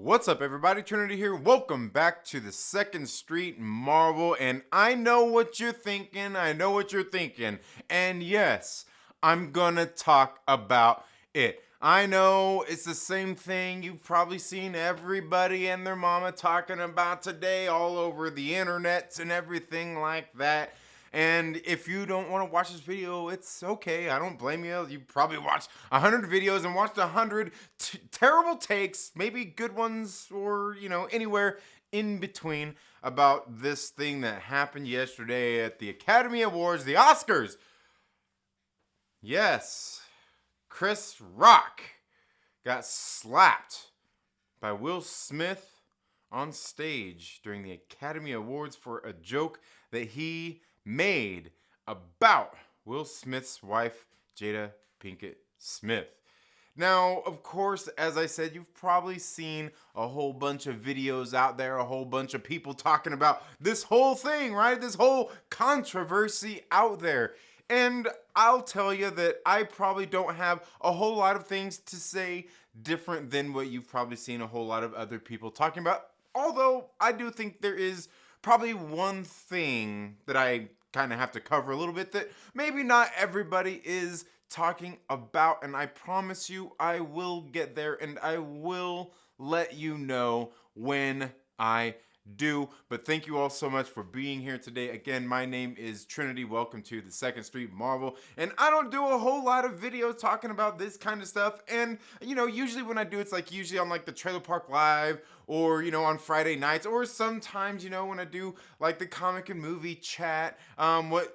What's up, everybody? Trinity here. Welcome back to the Second Street Marvel. And I know what you're thinking. And yes, I'm gonna talk about it. I know it's the same thing you've probably seen everybody and their mama talking about today all over the internets and everything like that. And if you don't want to watch this video, it's okay. I don't blame you. You probably watched 100 videos and watched 100 terrible takes, maybe good ones or, anywhere in between about this thing that happened yesterday at the Academy Awards, the Oscars. Yes, Chris Rock got slapped by Will Smith on stage during the Academy Awards for a joke that he made about Will Smith's wife, Jada Pinkett Smith. Now, of course, as I said, you've probably seen a whole bunch of videos out there, a whole bunch of people talking about this whole thing, right? This whole controversy out there. And I'll tell you that I probably don't have a whole lot of things to say different than what you've probably seen a whole lot of other people talking about. Although I do think there is probably one thing that I kind of have to cover a little bit that maybe not everybody is talking about, and I promise you I will get there and I will let you know when I do. But thank you all so much for being here today. Again, my name is Trinity. Welcome to the Second Street Marvel. And I don't do a whole lot of videos talking about this kind of stuff. And, usually when I do, it's like usually on like the Trailer Park Live or, on Friday nights, or sometimes, when I do like the comic and movie chat,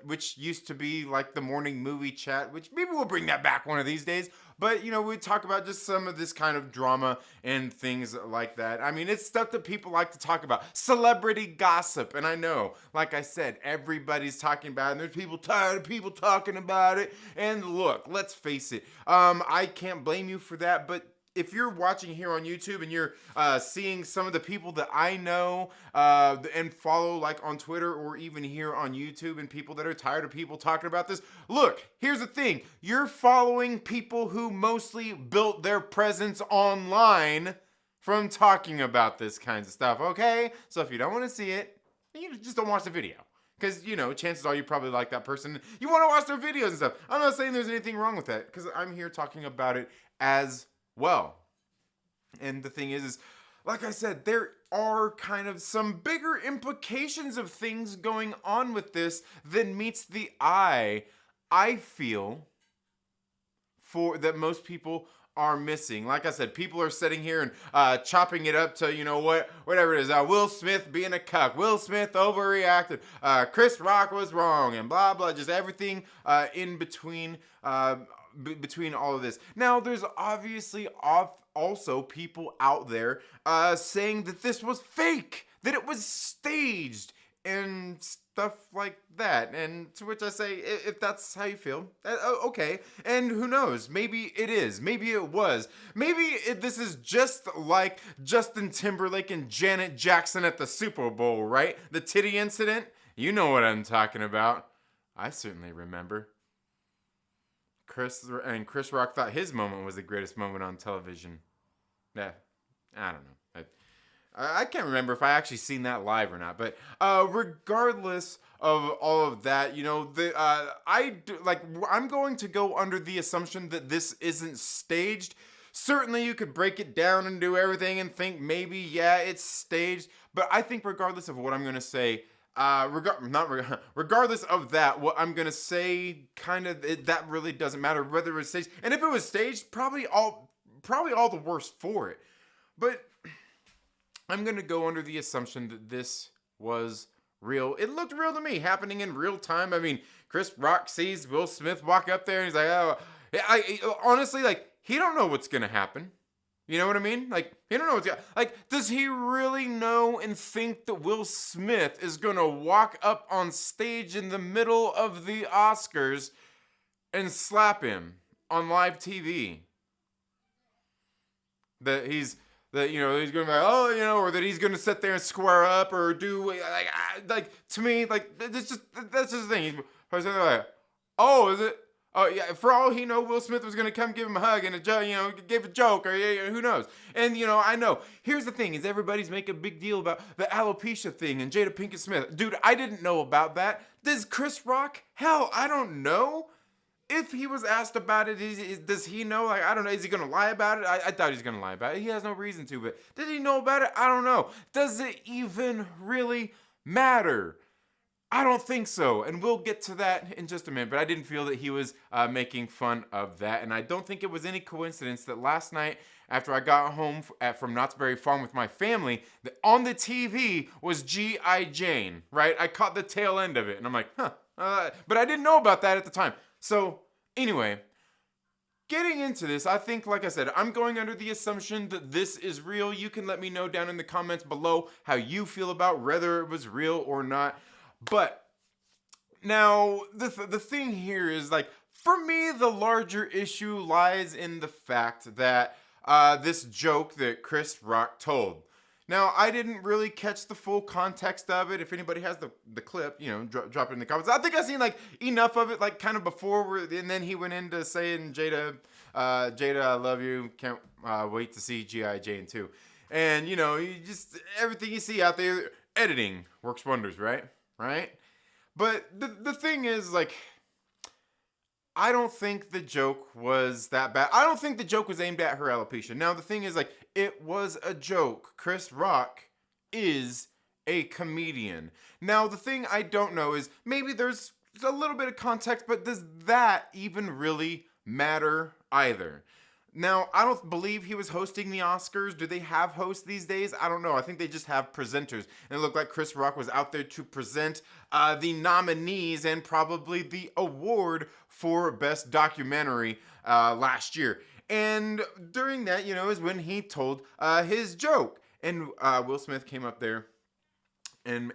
which used to be like the morning movie chat, which maybe we'll bring that back one of these days. But, we talk about just some of this kind of drama and things like that. I mean, it's stuff that people like to talk about. Celebrity gossip. And I know, like I said, everybody's talking about it. And there's people tired of people talking about it. And look, let's face it. I can't blame you for that. But if you're watching here on YouTube and you're seeing some of the people that I know and follow like on Twitter or even here on YouTube and people that are tired of people talking about this, look, here's the thing. You're following people who mostly built their presence online from talking about this kinds of stuff, okay? So if you don't want to see it, you just don't watch the video. Because, chances are you probably like that person. You want to watch their videos and stuff. I'm not saying there's anything wrong with that because I'm here talking about it as well. And the thing is, like I said, there are kind of some bigger implications of things going on with this than meets the eye, I feel, for that most people are missing. Like I said, people are sitting here and chopping it up to, whatever it is. Will Smith being a cuck. Will Smith overreacted. Chris Rock was wrong and blah, blah. Just everything in between between all of this. Now, there's obviously also people out there saying that this was fake, that it was staged, and stuff like that. And to which I say, if that's how you feel, okay. And who knows? Maybe it is. Maybe it was. Maybe this is just like Justin Timberlake and Janet Jackson at the Super Bowl, right? The titty incident. You know what I'm talking about. I certainly remember. Chris Rock thought his moment was the greatest moment on television. Yeah, I don't know. I can't remember if I actually seen that live or not. But regardless of all of that, I'm going to go under the assumption that this isn't staged. Certainly, you could break it down and do everything and think maybe, yeah, it's staged. But I think regardless of what I'm going to say, regardless of that, what I'm gonna say, that really doesn't matter whether it was staged. And if it was staged, probably all the worse for it. But I'm gonna go under the assumption that this was real. It looked real to me, happening in real time. I mean, Chris Rock sees Will Smith walk up there, and he's like, "Oh," honestly, he don't know what's gonna happen. You know what I mean? He don't know what's does he really know and think that Will Smith is gonna walk up on stage in the middle of the Oscars and slap him on live TV? That he's gonna be like, or that he's gonna sit there and square up or do to me, that's just the thing. He's like, oh, is it? Oh yeah, for all he know, Will Smith was gonna come give him a hug and a joke, give a joke, or who knows? And I know. Here's the thing: is everybody's making a big deal about the alopecia thing and Jada Pinkett Smith. Dude, I didn't know about that. Does Chris Rock? Hell, I don't know. If he was asked about it, does he know? Like, I don't know. Is he gonna lie about it? I thought he's gonna lie about it. He has no reason to, but did he know about it? I don't know. Does it even really matter? I don't think so, and we'll get to that in just a minute, but I didn't feel that he was making fun of that, and I don't think it was any coincidence that last night, after I got home from Knott's Berry Farm with my family, that on the TV was G.I. Jane, right? I caught the tail end of it, and I'm like, huh, but I didn't know about that at the time. So, anyway, getting into this, I think, like I said, I'm going under the assumption that this is real. You can let me know down in the comments below how you feel about whether it was real or not. But now the thing here is, like, for me, the larger issue lies in the fact that this joke that Chris Rock told. Now, I didn't really catch the full context of it. If anybody has the clip, drop it in the comments. I think I've seen like enough of it, like kind of before, and then he went into saying, Jada, I love you. Can't wait to see G.I. Jane 2. And you just everything you see out there, editing works wonders, right? Right? But the thing is, like, I don't think the joke was that bad. I don't think the joke was aimed at her alopecia. Now, the thing is, like, it was a joke. Chris Rock is a comedian. Now, the thing I don't know is maybe there's a little bit of context, but does that even really matter either? Now, I don't believe he was hosting the Oscars. Do they have hosts these days? I don't know. I think they just have presenters. And it looked like Chris Rock was out there to present the nominees and probably the award for Best Documentary last year. And during that, is when he told his joke. And Will Smith came up there and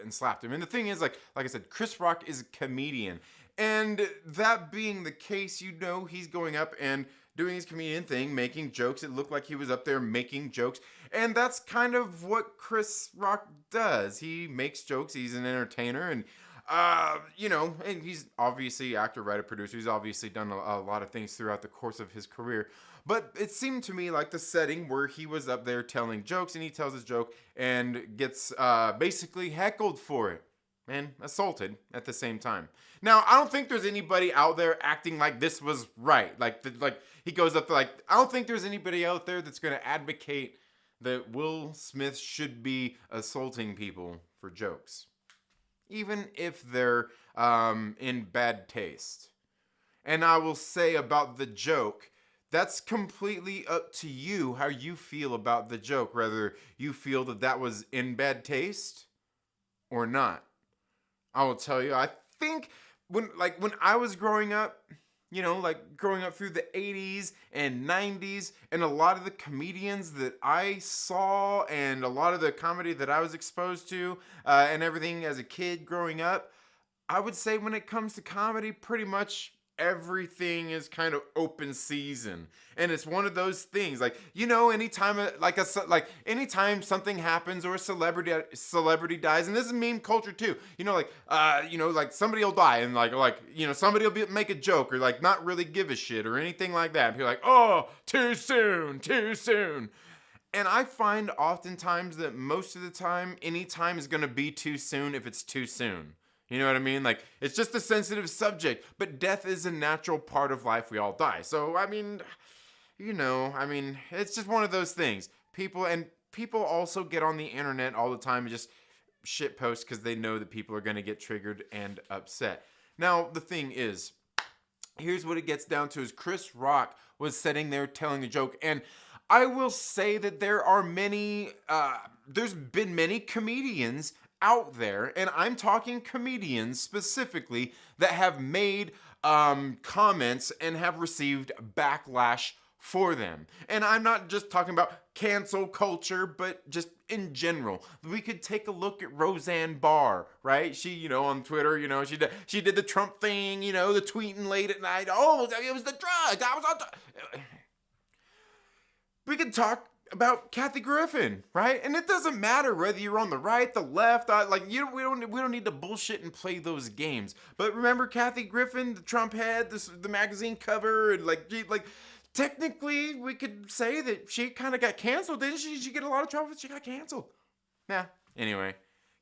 slapped him. And the thing is, like I said, Chris Rock is a comedian. And that being the case, he's going up and doing his comedian thing, making jokes. It looked like he was up there making jokes. And that's kind of what Chris Rock does. He makes jokes. He's an entertainer. And, and he's obviously actor, writer, producer. He's obviously done a lot of things throughout the course of his career. But it seemed to me like the setting where he was up there telling jokes, and he tells his joke and gets basically heckled for it and assaulted at the same time. Now, I don't think there's anybody out there acting like this was right. Like he goes up to, I don't think there's anybody out there that's going to advocate that Will Smith should be assaulting people for jokes, even if they're in bad taste. And I will say about the joke, that's completely up to you how you feel about the joke, whether you feel that was in bad taste or not. I will tell you, I think when I was growing up, growing up through the 80s and 90s, and a lot of the comedians that I saw and a lot of the comedy that I was exposed to and everything as a kid growing up, I would say when it comes to comedy, pretty much everything is kind of open season. And it's one of those things, anytime anytime something happens or a celebrity dies, and this is meme culture too, somebody will die and somebody will make a joke or not really give a shit or anything like that. And people are like, oh, too soon. And I find oftentimes that most of the time, any time is going to be too soon if it's too soon. You know what I mean? It's just a sensitive subject, but death is a natural part of life. We all die. So, it's just one of those things. People also get on the internet all the time and just shit post because they know that people are going to get triggered and upset. Now, the thing is, here's what it gets down to is Chris Rock was sitting there telling a joke. And I will say that there's been many comedians out there, and I'm talking comedians specifically, that have made comments and have received backlash for them. And I'm not just talking about cancel culture, but just in general. We could take a look at Roseanne Barr, right? She, on Twitter, she did the Trump thing, the tweeting late at night. Oh, it was the drugs. I was on. We could talk about Kathy Griffin, right? And it doesn't matter whether you're on the right, the left, we don't need to bullshit and play those games. But remember Kathy Griffin, the Trump head, the magazine cover, and technically we could say that she kind of got canceled, didn't she? Did she get a lot of trouble? She got canceled. Nah. Anyway,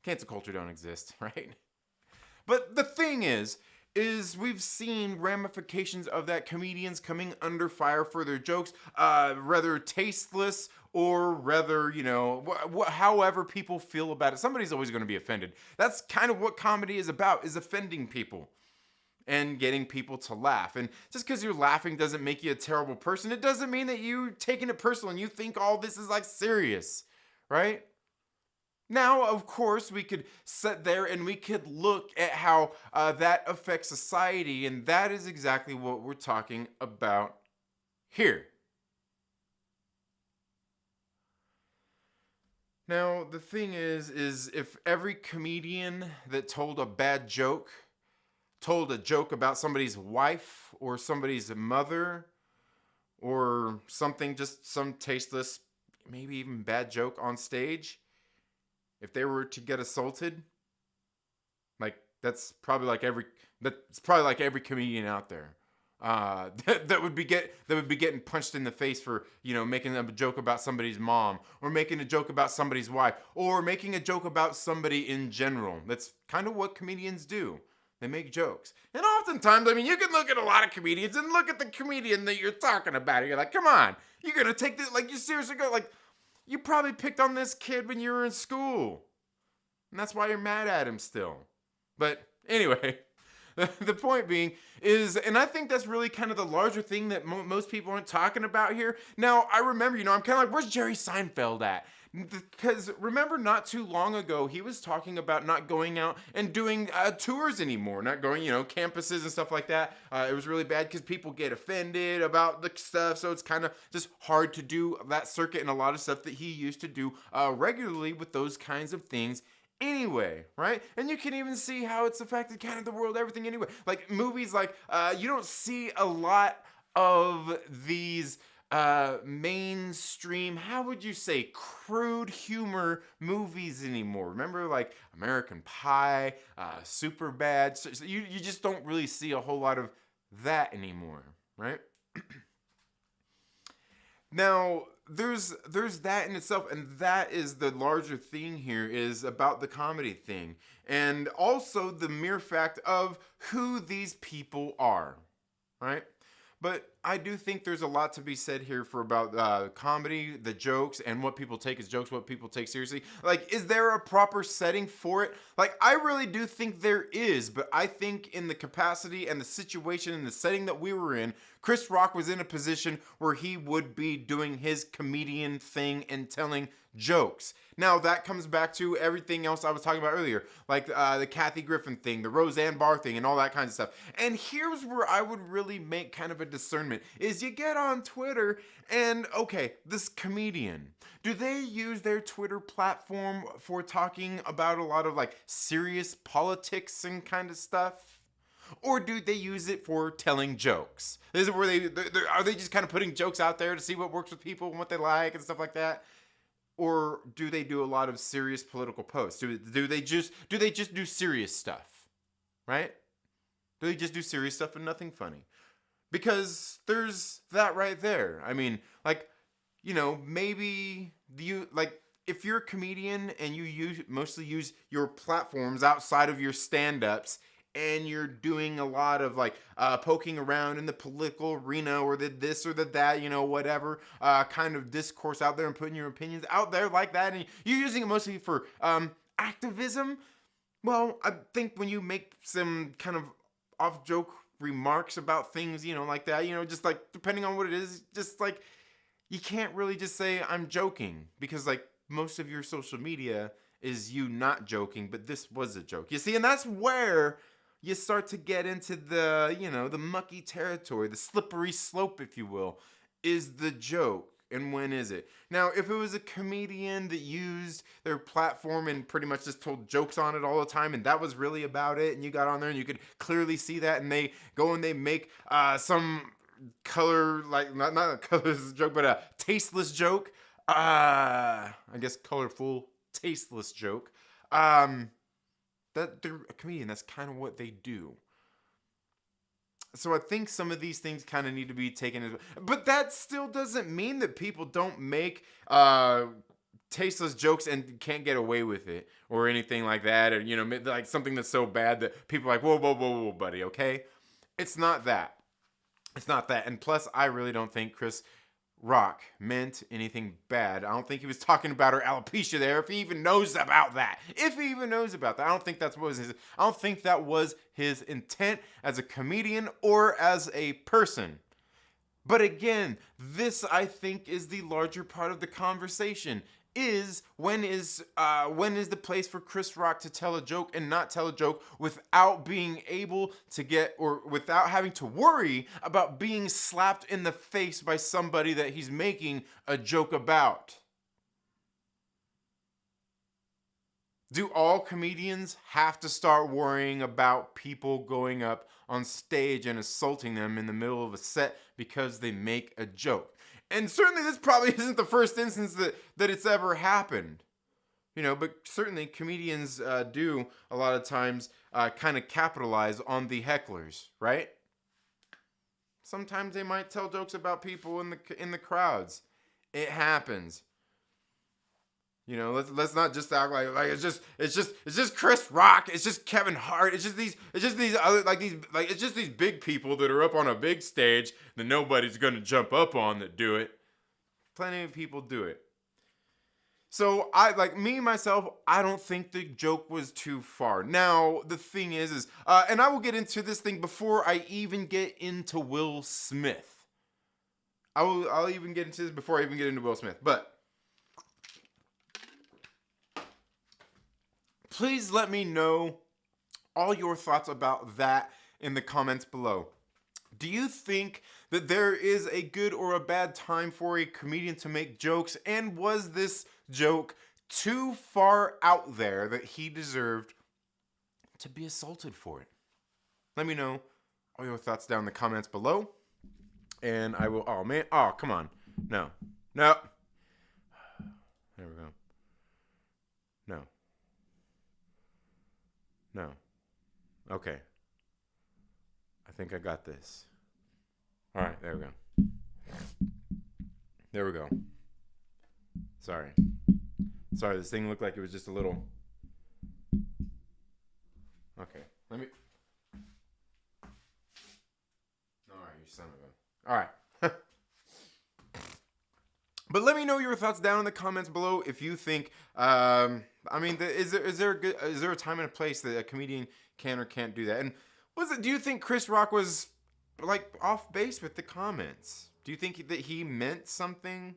cancel culture don't exist, right? But the thing is we've seen ramifications of that, comedians coming under fire for their jokes, rather tasteless or rather, however people feel about it. Somebody's always going to be offended. That's kind of what comedy is about, is offending people and getting people to laugh. And just because you're laughing doesn't make you a terrible person. It doesn't mean that you're taking it personal and you think all this is serious, right? Now, of course, we could sit there and we could look at how that affects society, and that is exactly what we're talking about here. Now, the thing is if every comedian that told a joke about somebody's wife or somebody's mother or something, just some tasteless, maybe even bad joke on stage, if they were to get assaulted, that's probably like every comedian out there that would be getting punched in the face for making a joke about somebody's mom, or making a joke about somebody's wife, or making a joke about somebody in general. That's kind of what comedians do. They make jokes. And oftentimes, you can look at a lot of comedians and look at the comedian that you're talking about. You're like, come on, you're gonna take this, you seriously go, you probably picked on this kid when you were in school. And that's why you're mad at him still. But anyway, the point being is, and I think that's really kind of the larger thing that most people aren't talking about here. Now, I remember, I'm kind of like, where's Jerry Seinfeld at? Because remember, not too long ago, he was talking about not going out and doing tours anymore, not going, campuses and stuff like that. It was really bad because people get offended about the stuff, so it's kind of just hard to do that circuit and a lot of stuff that he used to do regularly with those kinds of things anyway, right? And you can even see how it's affected kind of the world, everything anyway. Like movies, you don't see a lot of these mainstream, how would you say, crude humor movies anymore. Remember American Pie, Superbad, so you just don't really see a whole lot of that anymore, right? Now, there's that in itself, and that is the larger thing here, is about the comedy thing, and also the mere fact of who these people are, right? But I do think there's a lot to be said here about comedy, the jokes, and what people take as jokes, what people take seriously. Is there a proper setting for it? I really do think there is, but I think in the capacity and the situation and the setting that we were in, Chris Rock was in a position where he would be doing his comedian thing and telling jokes. Now, that comes back to everything else I was talking about earlier, the Kathy Griffin thing, the Roseanne Barr thing, and all that kind of stuff. And here's where I would really make kind of a discernment, is you get on Twitter and, okay, this comedian, do they use their Twitter platform for talking about a lot of serious politics and kind of stuff? Or do they use it for telling jokes? Is it where are they just kind of putting jokes out there to see what works with people and what they like and stuff like that? Or do they do a lot of serious political posts? Do they just do serious stuff, right? Do they just do serious stuff and nothing funny? Because there's that right there. Maybe if you're a comedian and you mostly use your platforms outside of your stand-ups, and you're doing a lot of poking around in the political arena or the this or the that, whatever kind of discourse out there and putting your opinions out there like that, and you're using it mostly for activism. Well, I think when you make some kind of off-joke remarks about things, like that, just depending on what it is, just you can't really just say I'm joking, because most of your social media is you not joking, but this was a joke. You see, and that's where you start to get into the, the mucky territory, the slippery slope, if you will. Is the joke, and when is it? Now, if it was a comedian that used their platform and pretty much just told jokes on it all the time, and that was really about it, and you got on there and you could clearly see that, and they go and they make some color, not a colorless joke, but a tasteless joke, I guess colorful, tasteless joke. That they're a comedian. That's kind of what they do. So I think some of these things kind of need to be taken as, but that still doesn't mean that people don't make tasteless jokes and can't get away with it or anything like that, or like something that's so bad that people are like, whoa, whoa, whoa, whoa, buddy, okay? It's not that. It's not that. And plus, I really don't think Chris Rock meant anything bad. I don't think he was talking about her alopecia there. If he even knows about that, I don't think I don't think that was his intent as a comedian or as a person. But again, this I think is the larger part of the conversation. When is the place for Chris Rock to tell a joke and not tell a joke without being able to get, or without having to worry about being slapped in the face by somebody that he's making a joke about? Do all comedians have to start worrying about people going up on stage and assaulting them in the middle of a set because they make a joke? And certainly this probably isn't the first instance that it's ever happened. But certainly comedians do a lot of times kind of capitalize on the hecklers, right? Sometimes they might tell jokes about people in the crowds. It happens. Let's not just act like it's just Chris Rock, it's just Kevin Hart, it's just these other it's just these big people that are up on a big stage that nobody's gonna jump up on that do it. Plenty of people do it. So I myself, I don't think the joke was too far. Now the thing is and I will get into this thing before I even get into Will Smith. I'll even get into this before I even get into Will Smith, but please let me know all your thoughts about that in the comments below. Do you think that there is a good or a bad time for a comedian to make jokes? And was this joke too far out there that he deserved to be assaulted for it? Let me know all your thoughts down in the comments below. And I will, come on. No. There we go. No. Okay. I think I got this. All right, there we go. Sorry, this thing looked like it was just a little. Okay, let me. All right, you son of a. All right. But let me know your thoughts down in the comments below if you think. Is there a time and a place that a comedian can or can't do that? And do you think Chris Rock was off base with the comments? Do you think that he meant something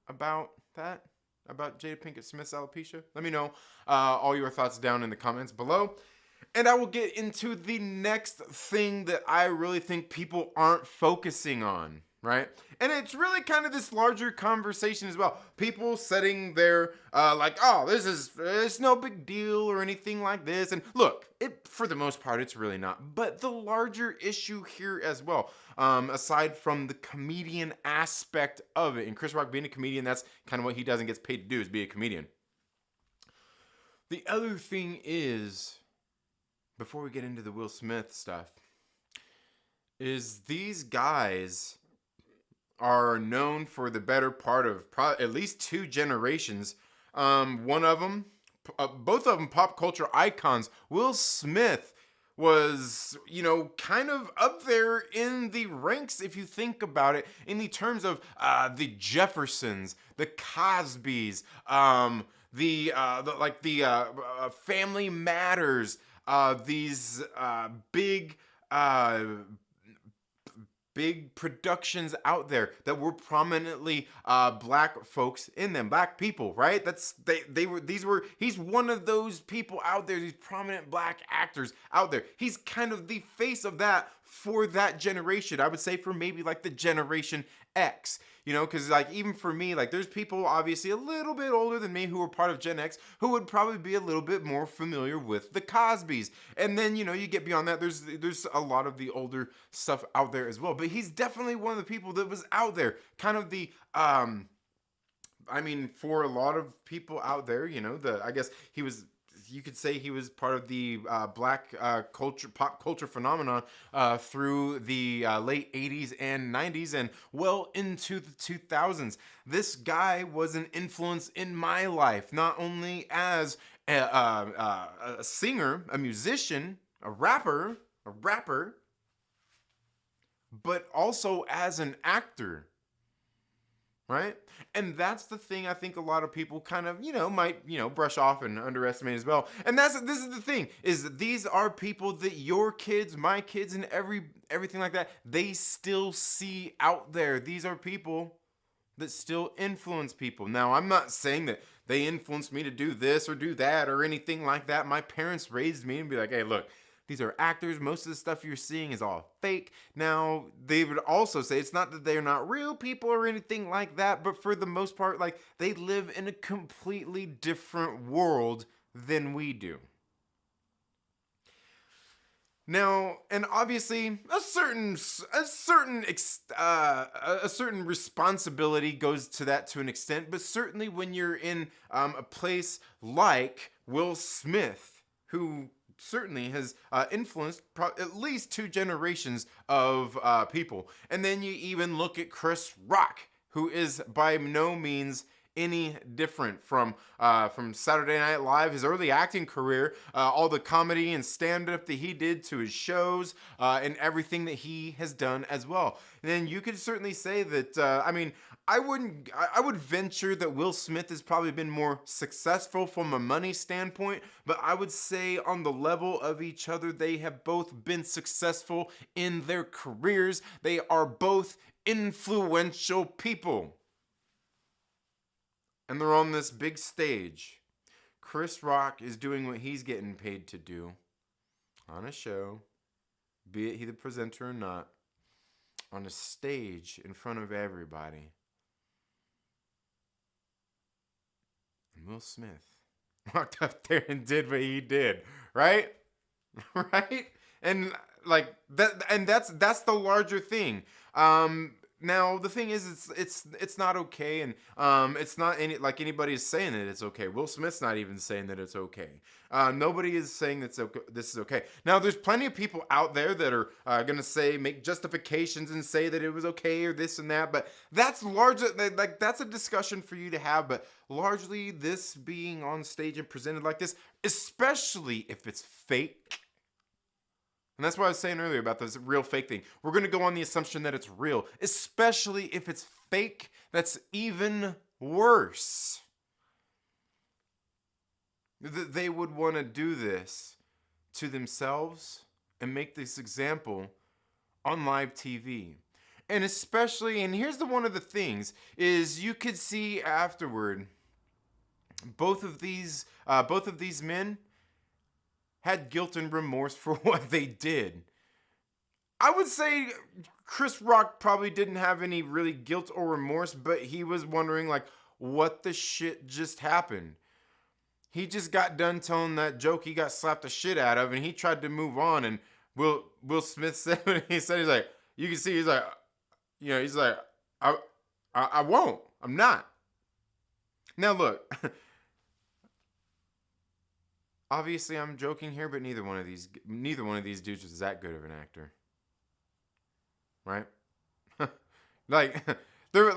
about that? About Jada Pinkett Smith's alopecia? Let me know all your thoughts down in the comments below. And I will get into the next thing that I really think people aren't focusing on, right? And it's really kind of this larger conversation as well. People setting their, it's no big deal or anything like this. And look, for the most part, it's really not. But the larger issue here as well, aside from the comedian aspect of it, and Chris Rock being a comedian, that's kind of what he does and gets paid to do, is be a comedian. The other thing is, before we get into the Will Smith stuff, is these guys are known for the better part of at least 2 generations. One of them, both of them pop culture icons. Will Smith was, kind of up there in the ranks, if you think about it, in the terms of the Jeffersons, the Cosbys, the Family Matters, these big productions out there that were prominently black folks in them, black people, right? He's one of those people out there, these prominent black actors out there. He's kind of the face of that for that generation. I would say for maybe the Generation X, because even for me, there's people obviously a little bit older than me who are part of Gen X who would probably be a little bit more familiar with the Cosbys. And then, you get beyond that, there's a lot of the older stuff out there as well. But he's definitely one of the people that was out there, kind of the I mean, for a lot of people out there, I guess you could say he was part of the black pop culture phenomenon through the late 80s and 90s and well into the 2000s. This guy was an influence in my life, not only as a singer, a musician, a rapper, but also as an actor. Right? And that's the thing I think a lot of people kind of, might, brush off and underestimate as well. And this is the thing, is that these are people that your kids, my kids, and everything like that, they still see out there. These are people that still influence people. Now, I'm not saying that they influenced me to do this or do that or anything like that. My parents raised me and be like, hey, look, these are actors. Most of the stuff you're seeing is all fake. Now, they would also say it's not that they're not real people or anything like that, but for the most part, like, they live in a completely different world than we do. Now, and obviously, a certain responsibility goes to that to an extent, but certainly when you're in a place like Will Smith, who certainly has influenced at least 2 generations of people. And then you even look at Chris Rock, who is by no means any different from Saturday Night Live, his early acting career, all the comedy and stand-up that he did to his shows, and everything that he has done as well. And then you could certainly say that, I would venture that Will Smith has probably been more successful from a money standpoint, but I would say on the level of each other, they have both been successful in their careers. They are both influential people. And they're on this big stage. Chris Rock is doing what he's getting paid to do on a show, be it he the presenter or not, on a stage in front of everybody. And Will Smith walked up there and did what he did, right? Right? And like that, and that's the larger thing. Now the thing is, it's not okay, and it's not like anybody is saying that it's okay. Will Smith's not even saying that it's okay. Nobody is saying that this is okay. Now there's plenty of people out there that are gonna make justifications and say that it was okay or this and that, but that's that's a discussion for you to have. But largely, this being on stage and presented like this, especially if it's fake. And that's what I was saying earlier about this real fake thing. We're going to go on the assumption that it's real, especially if it's fake. That's even worse. They would want to do this to themselves and make this example on live TV. And especially, and here's one of the things, is you could see afterward, both of these men had guilt and remorse for what they did. I would say Chris Rock probably didn't have any really guilt or remorse, but he was wondering, like, what the shit just happened. He just got done telling that joke he got slapped the shit out of, and he tried to move on, and Will Smith said what he said. He's like, you can see, he's like, I won't. I'm not. Now look, obviously, I'm joking here, but neither one of these dudes was that good of an actor, right? They're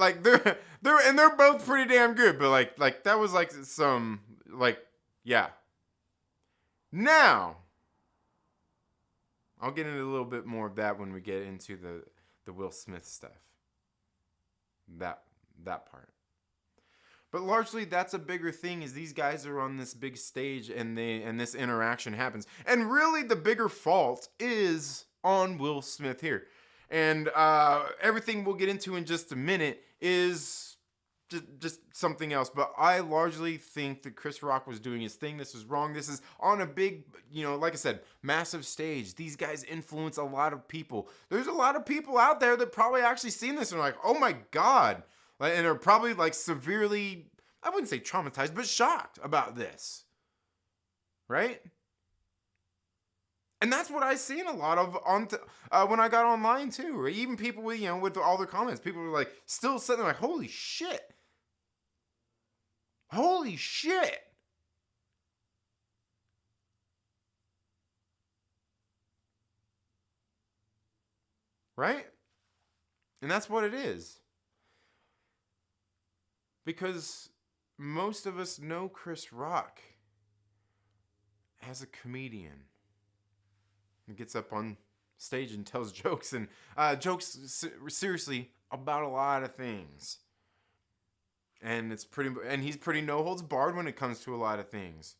both pretty damn good, but like that was like some yeah. Now, I'll get into a little bit more of that when we get into the Will Smith stuff. That part. But largely, that's a bigger thing, is these guys are on this big stage and this interaction happens. And really, the bigger fault is on Will Smith here. And everything we'll get into in just a minute is just something else. But I largely think that Chris Rock was doing his thing. This is wrong. This is on a big, like I said, massive stage. These guys influence a lot of people. There's a lot of people out there that probably actually seen this and are like, oh my God. And are probably like severely, I wouldn't say traumatized, but shocked about this. Right? And that's what I seen a lot of when I got online too. Or even people with all their comments. People were like still sitting there like, holy shit. Holy shit. Right? And that's what it is. Because most of us know Chris Rock as a comedian. He gets up on stage and tells jokes and seriously about a lot of things. And he's pretty no holds barred when it comes to a lot of things.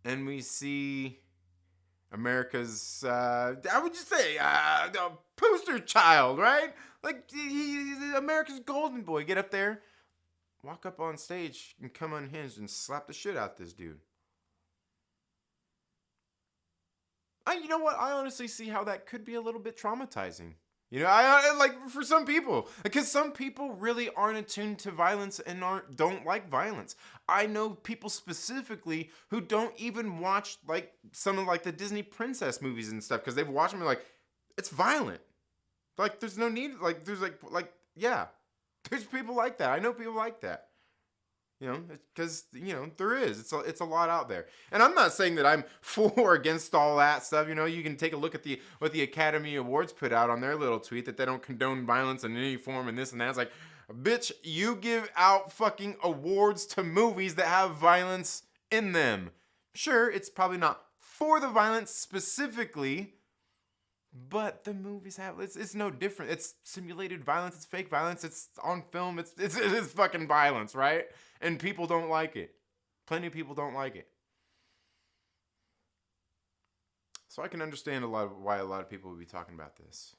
And we see America's, I would just say, the poster child, right? Like, he's America's golden boy. Get up there, walk up on stage, and come unhinged and slap the shit out this dude. You know what? I honestly see how that could be a little bit traumatizing. You know, I like for some people, because some people really aren't attuned to violence and don't like violence. I know people specifically who don't even watch like some of like the Disney princess movies and stuff because they've watched them and like it's violent. Like there's no need. Like there's yeah, there's people like that. I know people like that. You know, because, you know, there is. It's a lot out there. And I'm not saying that I'm for or against all that stuff. You know, you can take a look at what the Academy Awards put out on their little tweet that they don't condone violence in any form and this and that. It's like, bitch, you give out fucking awards to movies that have violence in them. Sure, it's probably not for the violence specifically, but the movies have it's no different. It's simulated violence. It's fake violence. It's on film. It's fucking violence, right? And people don't like it. Plenty of people don't like it. So I can understand why a lot of people would be talking about this.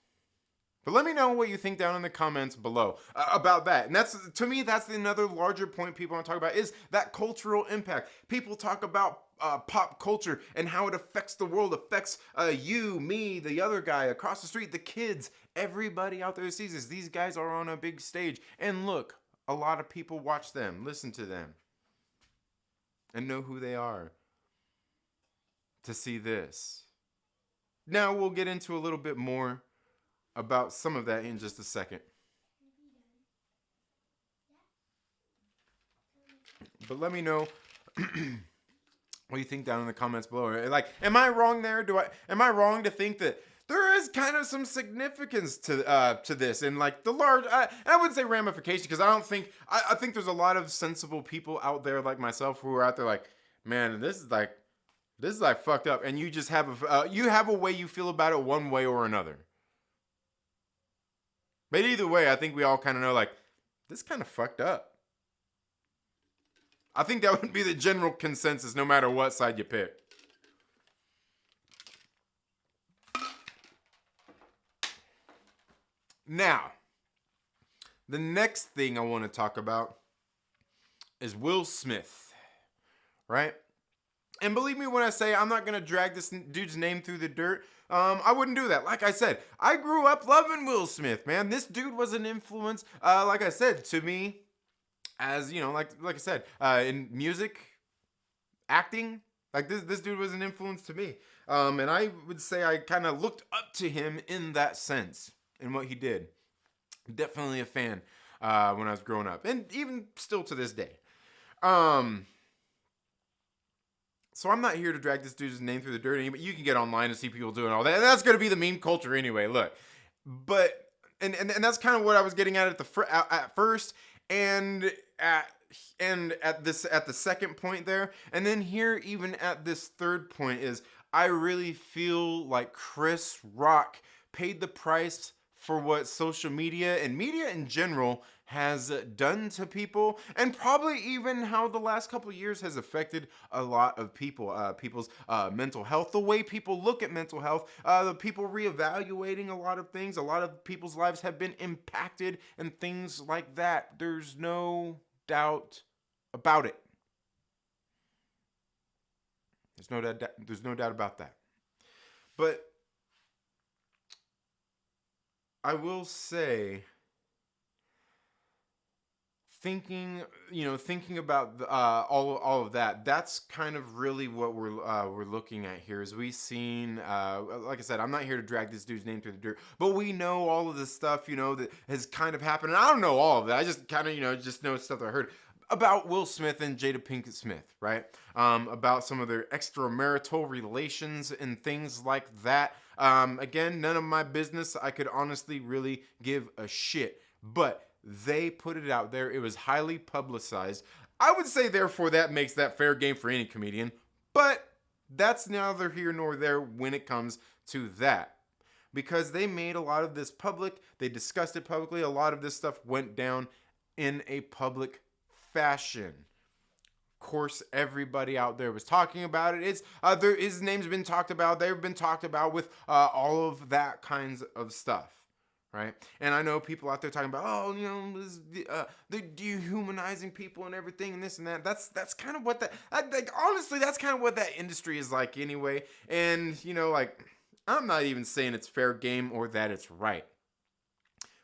But let me know what you think down in the comments below about that. And to me, that's another larger point people want to talk about is that cultural impact. People talk about pop culture and how it affects the world, affects you, me, the other guy across the street, the kids, everybody out there that sees this. These guys are on a big stage. And look, a lot of people watch them, listen to them, and know who they are to see this. Now we'll get into a little bit more about some of that in just a second. But let me know what you think down in the comments below. Like, am I wrong there? Am I wrong to think that there is kind of some significance to this and like the large? I wouldn't say ramification because I think there's a lot of sensible people out there like myself who are out there like, man, this is like fucked up, and you just have a way you feel about it one way or another. But either way, I think we all kind of know, like, this kind of fucked up. I think that would be the general consensus no matter what side you pick. Now, the next thing I want to talk about is Will Smith, right? And believe me when I say I'm not going to drag this dude's name through the dirt. I wouldn't do that. Like I said, I grew up loving Will Smith, man. This dude was an influence, like I said, to me as, you know, like I said, in music, acting. Like this dude was an influence to me. And I would say I kind of looked up to him in that sense, in what he did. Definitely a fan when I was growing up. And even still to this day. So I'm not here to drag this dude's name through the dirt, but you can get online and see people doing all that. And that's going to be the meme culture anyway. Look, but and that's kind of what I was getting at at first, and at the second point there, and then here even at this third point is I really feel like Chris Rock paid the price for what social media and media in general has done to people, and probably even how the last couple of years has affected a lot of people, people's mental health, the way people look at mental health, the people reevaluating a lot of things. A lot of people's lives have been impacted and things like that. There's no doubt about it. There's no doubt about that. But I will say thinking about all of that. That's kind of really what we're looking at here. Is we seen, like I said, I'm not here to drag this dude's name through the dirt, but we know all of this stuff, that has kind of happened. And I don't know all of that. I just kind of, just know stuff that I heard about Will Smith and Jada Pinkett Smith, right? About some of their extramarital relations and things like that. Again, none of my business. I could honestly really give a shit, but they put it out there. It was highly publicized. I would say, therefore, that makes that fair game for any comedian. But that's neither here nor there when it comes to that. Because they made a lot of this public. They discussed it publicly. A lot of this stuff went down in a public fashion. Of course, everybody out there was talking about it. His name's been talked about. They've been talked about with all of that kinds of stuff. Right, and I know people out there talking about, they're dehumanizing people and everything and this and that. That's kind of what honestly, that's kind of what that industry is like anyway. And I'm not even saying it's fair game or that it's right.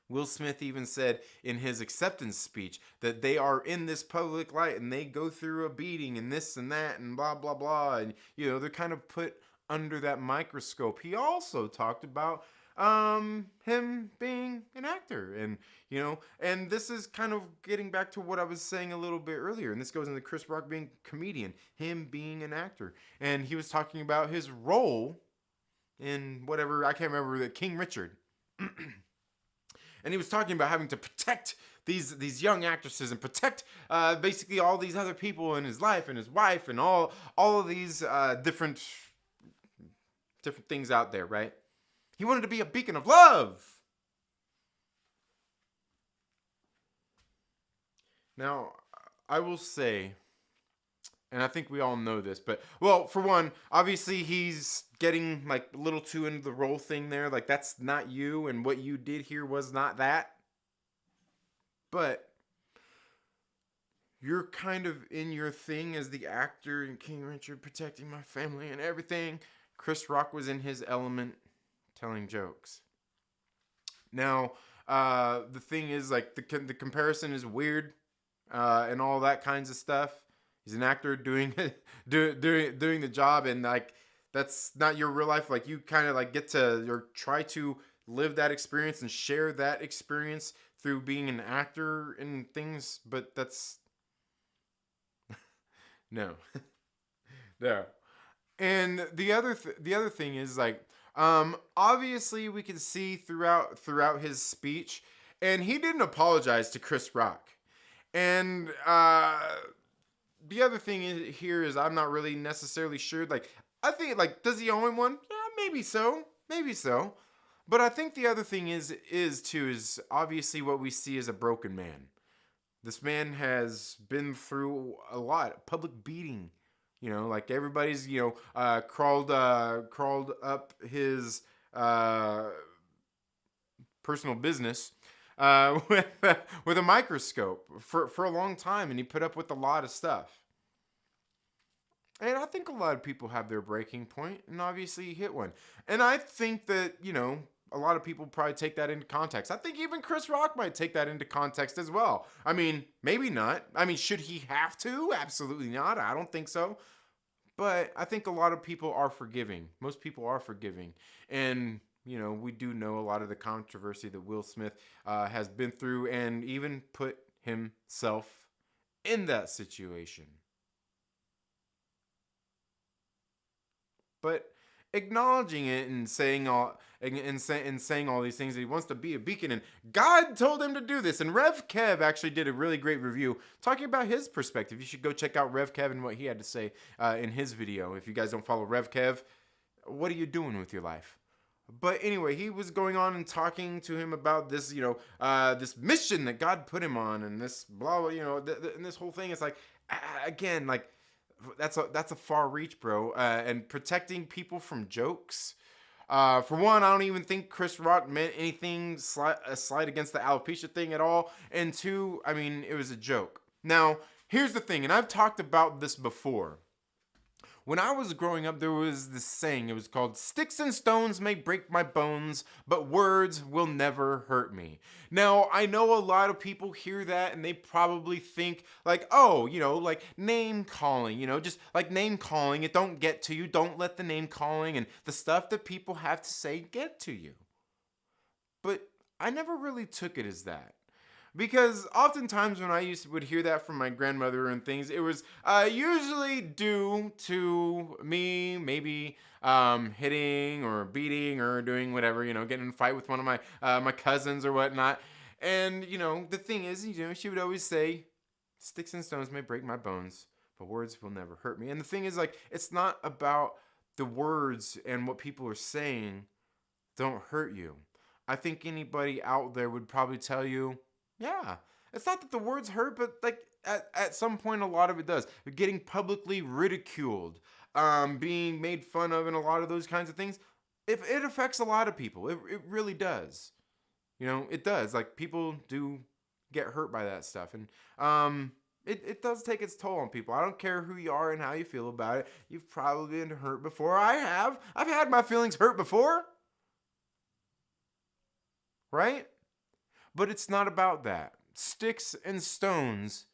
Will Smith even said in his acceptance speech that they are in this public light and they go through a beating and this and that and blah blah blah, and they're kind of put under that microscope. He also talked about him being an actor, and and this is kind of getting back to what I was saying a little bit earlier, and this goes into Chris Rock being a comedian, him being an actor, and he was talking about his role in whatever, I can't remember, the King Richard. And he was talking about having to protect these young actresses and protect basically all these other people in his life and his wife and all of these different things out there, right? He wanted to be a beacon of love. Now, I will say, and I think we all know this, but, well, for one, obviously he's getting, a little too into the role thing there. That's not you, and what you did here was not that. But you're kind of in your thing as the actor in King Richard, protecting my family and everything. Chris Rock was in his element, telling jokes. Now, the thing is, the comparison is weird, and all that kinds of stuff. He's an actor doing the job, and that's not your real life. You kind of get to, or try to live that experience and share that experience through being an actor and things, but that's no. No. And the other thing is obviously we can see throughout his speech, and he didn't apologize to Chris Rock. And the other thing is I'm not really necessarily sure. I think does he owe him one? Yeah, maybe so. But I think the other thing is obviously what we see as a broken man. This man has been through a lot, public beating. Everybody's crawled up his personal business with a microscope for a long time, and he put up with a lot of stuff. And I think a lot of people have their breaking point, and obviously he hit one. And I think that, a lot of people probably take that into context. I think even Chris Rock might take that into context as well. I mean, maybe not. I mean, should he have to? Absolutely not. I don't think so. But I think a lot of people are forgiving. Most people are forgiving. And, we do know a lot of the controversy that Will Smith has been through, and even put himself in that situation. But acknowledging it and saying all these things, that he wants to be a beacon, and God told him to do this. And Rev Kev actually did a really great review talking about his perspective. You should go check out Rev Kev and what he had to say in his video. If you guys don't follow Rev Kev, what are you doing with your life? But anyway, he was going on and talking to him about this, this mission that God put him on, and this blah, blah, and this whole thing is again, that's a far reach, bro. And protecting people from jokes. For one, I don't even think Chris Rock meant anything a slight against the alopecia thing at all. And two, I mean, it was a joke. Now, here's the thing, and I've talked about this before. When I was growing up, there was this saying. It was called, "Sticks and stones may break my bones, but words will never hurt me." Now, I know a lot of people hear that and they probably think like, oh, like name calling, just like name calling. It don't get to you. Don't let the name calling and the stuff that people have to say get to you. But I never really took it as that. Because oftentimes when would hear that from my grandmother and things, it was usually due to me maybe hitting or beating or doing whatever, getting in a fight with one of my cousins or whatnot. And the thing is, she would always say, "Sticks and stones may break my bones, but words will never hurt me." And the thing is, like, it's not about the words and what people are saying don't hurt you. I think anybody out there would probably tell you, yeah, it's not that the words hurt, but like at some point, a lot of it does. Getting publicly ridiculed, being made fun of, and a lot of those kinds of things. If it affects a lot of people, it really does. It does. Like, people do get hurt by that stuff, and it does take its toll on people. I don't care who you are and how you feel about it. You've probably been hurt before. I have. I've had my feelings hurt before. Right? But it's not about that. Sticks and stones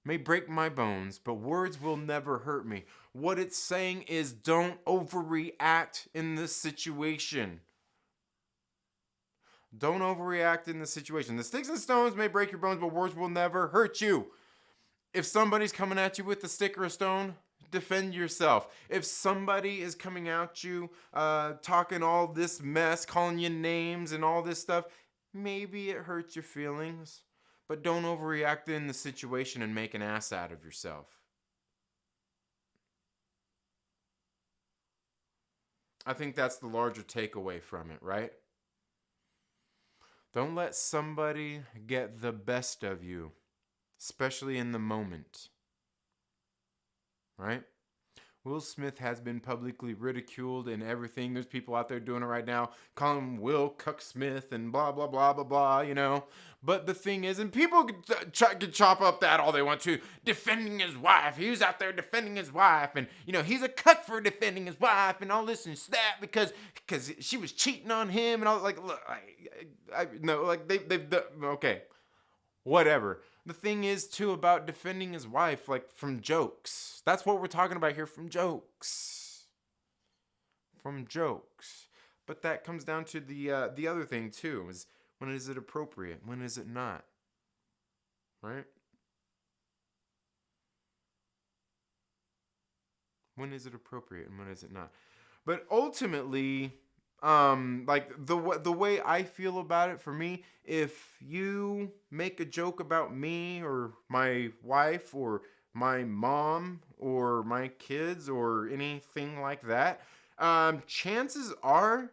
may break my bones, but words will never hurt me. What it's saying is, don't overreact in this situation. Don't overreact in the situation. The sticks and stones may break your bones, but words will never hurt you. If somebody's coming at you with a stick or a stone, defend yourself. If somebody is coming at you, talking all this mess, calling you names and all this stuff, maybe it hurts your feelings, but don't overreact in the situation and make an ass out of yourself. I think that's the larger takeaway from it, right? Don't let somebody get the best of you, especially in the moment. Right? Will Smith has been publicly ridiculed and everything. There's people out there doing it right now, calling him Will Cuck Smith and blah, blah, blah, blah, blah, But the thing is, and people can chop up that all they want to, defending his wife. He was out there defending his wife, and, he's a cuck for defending his wife and all this and that because she was cheating on him and all. Like, look, they've done, okay, whatever. The thing is, too, about defending his wife, like, from jokes. That's what we're talking about here, from jokes. From jokes. But that comes down to the other thing, too, is when is it appropriate? When is it not? Right? When is it appropriate and when is it not? But ultimately, like the way I feel about it, for me, if you make a joke about me or my wife or my mom or my kids or anything like that, chances are,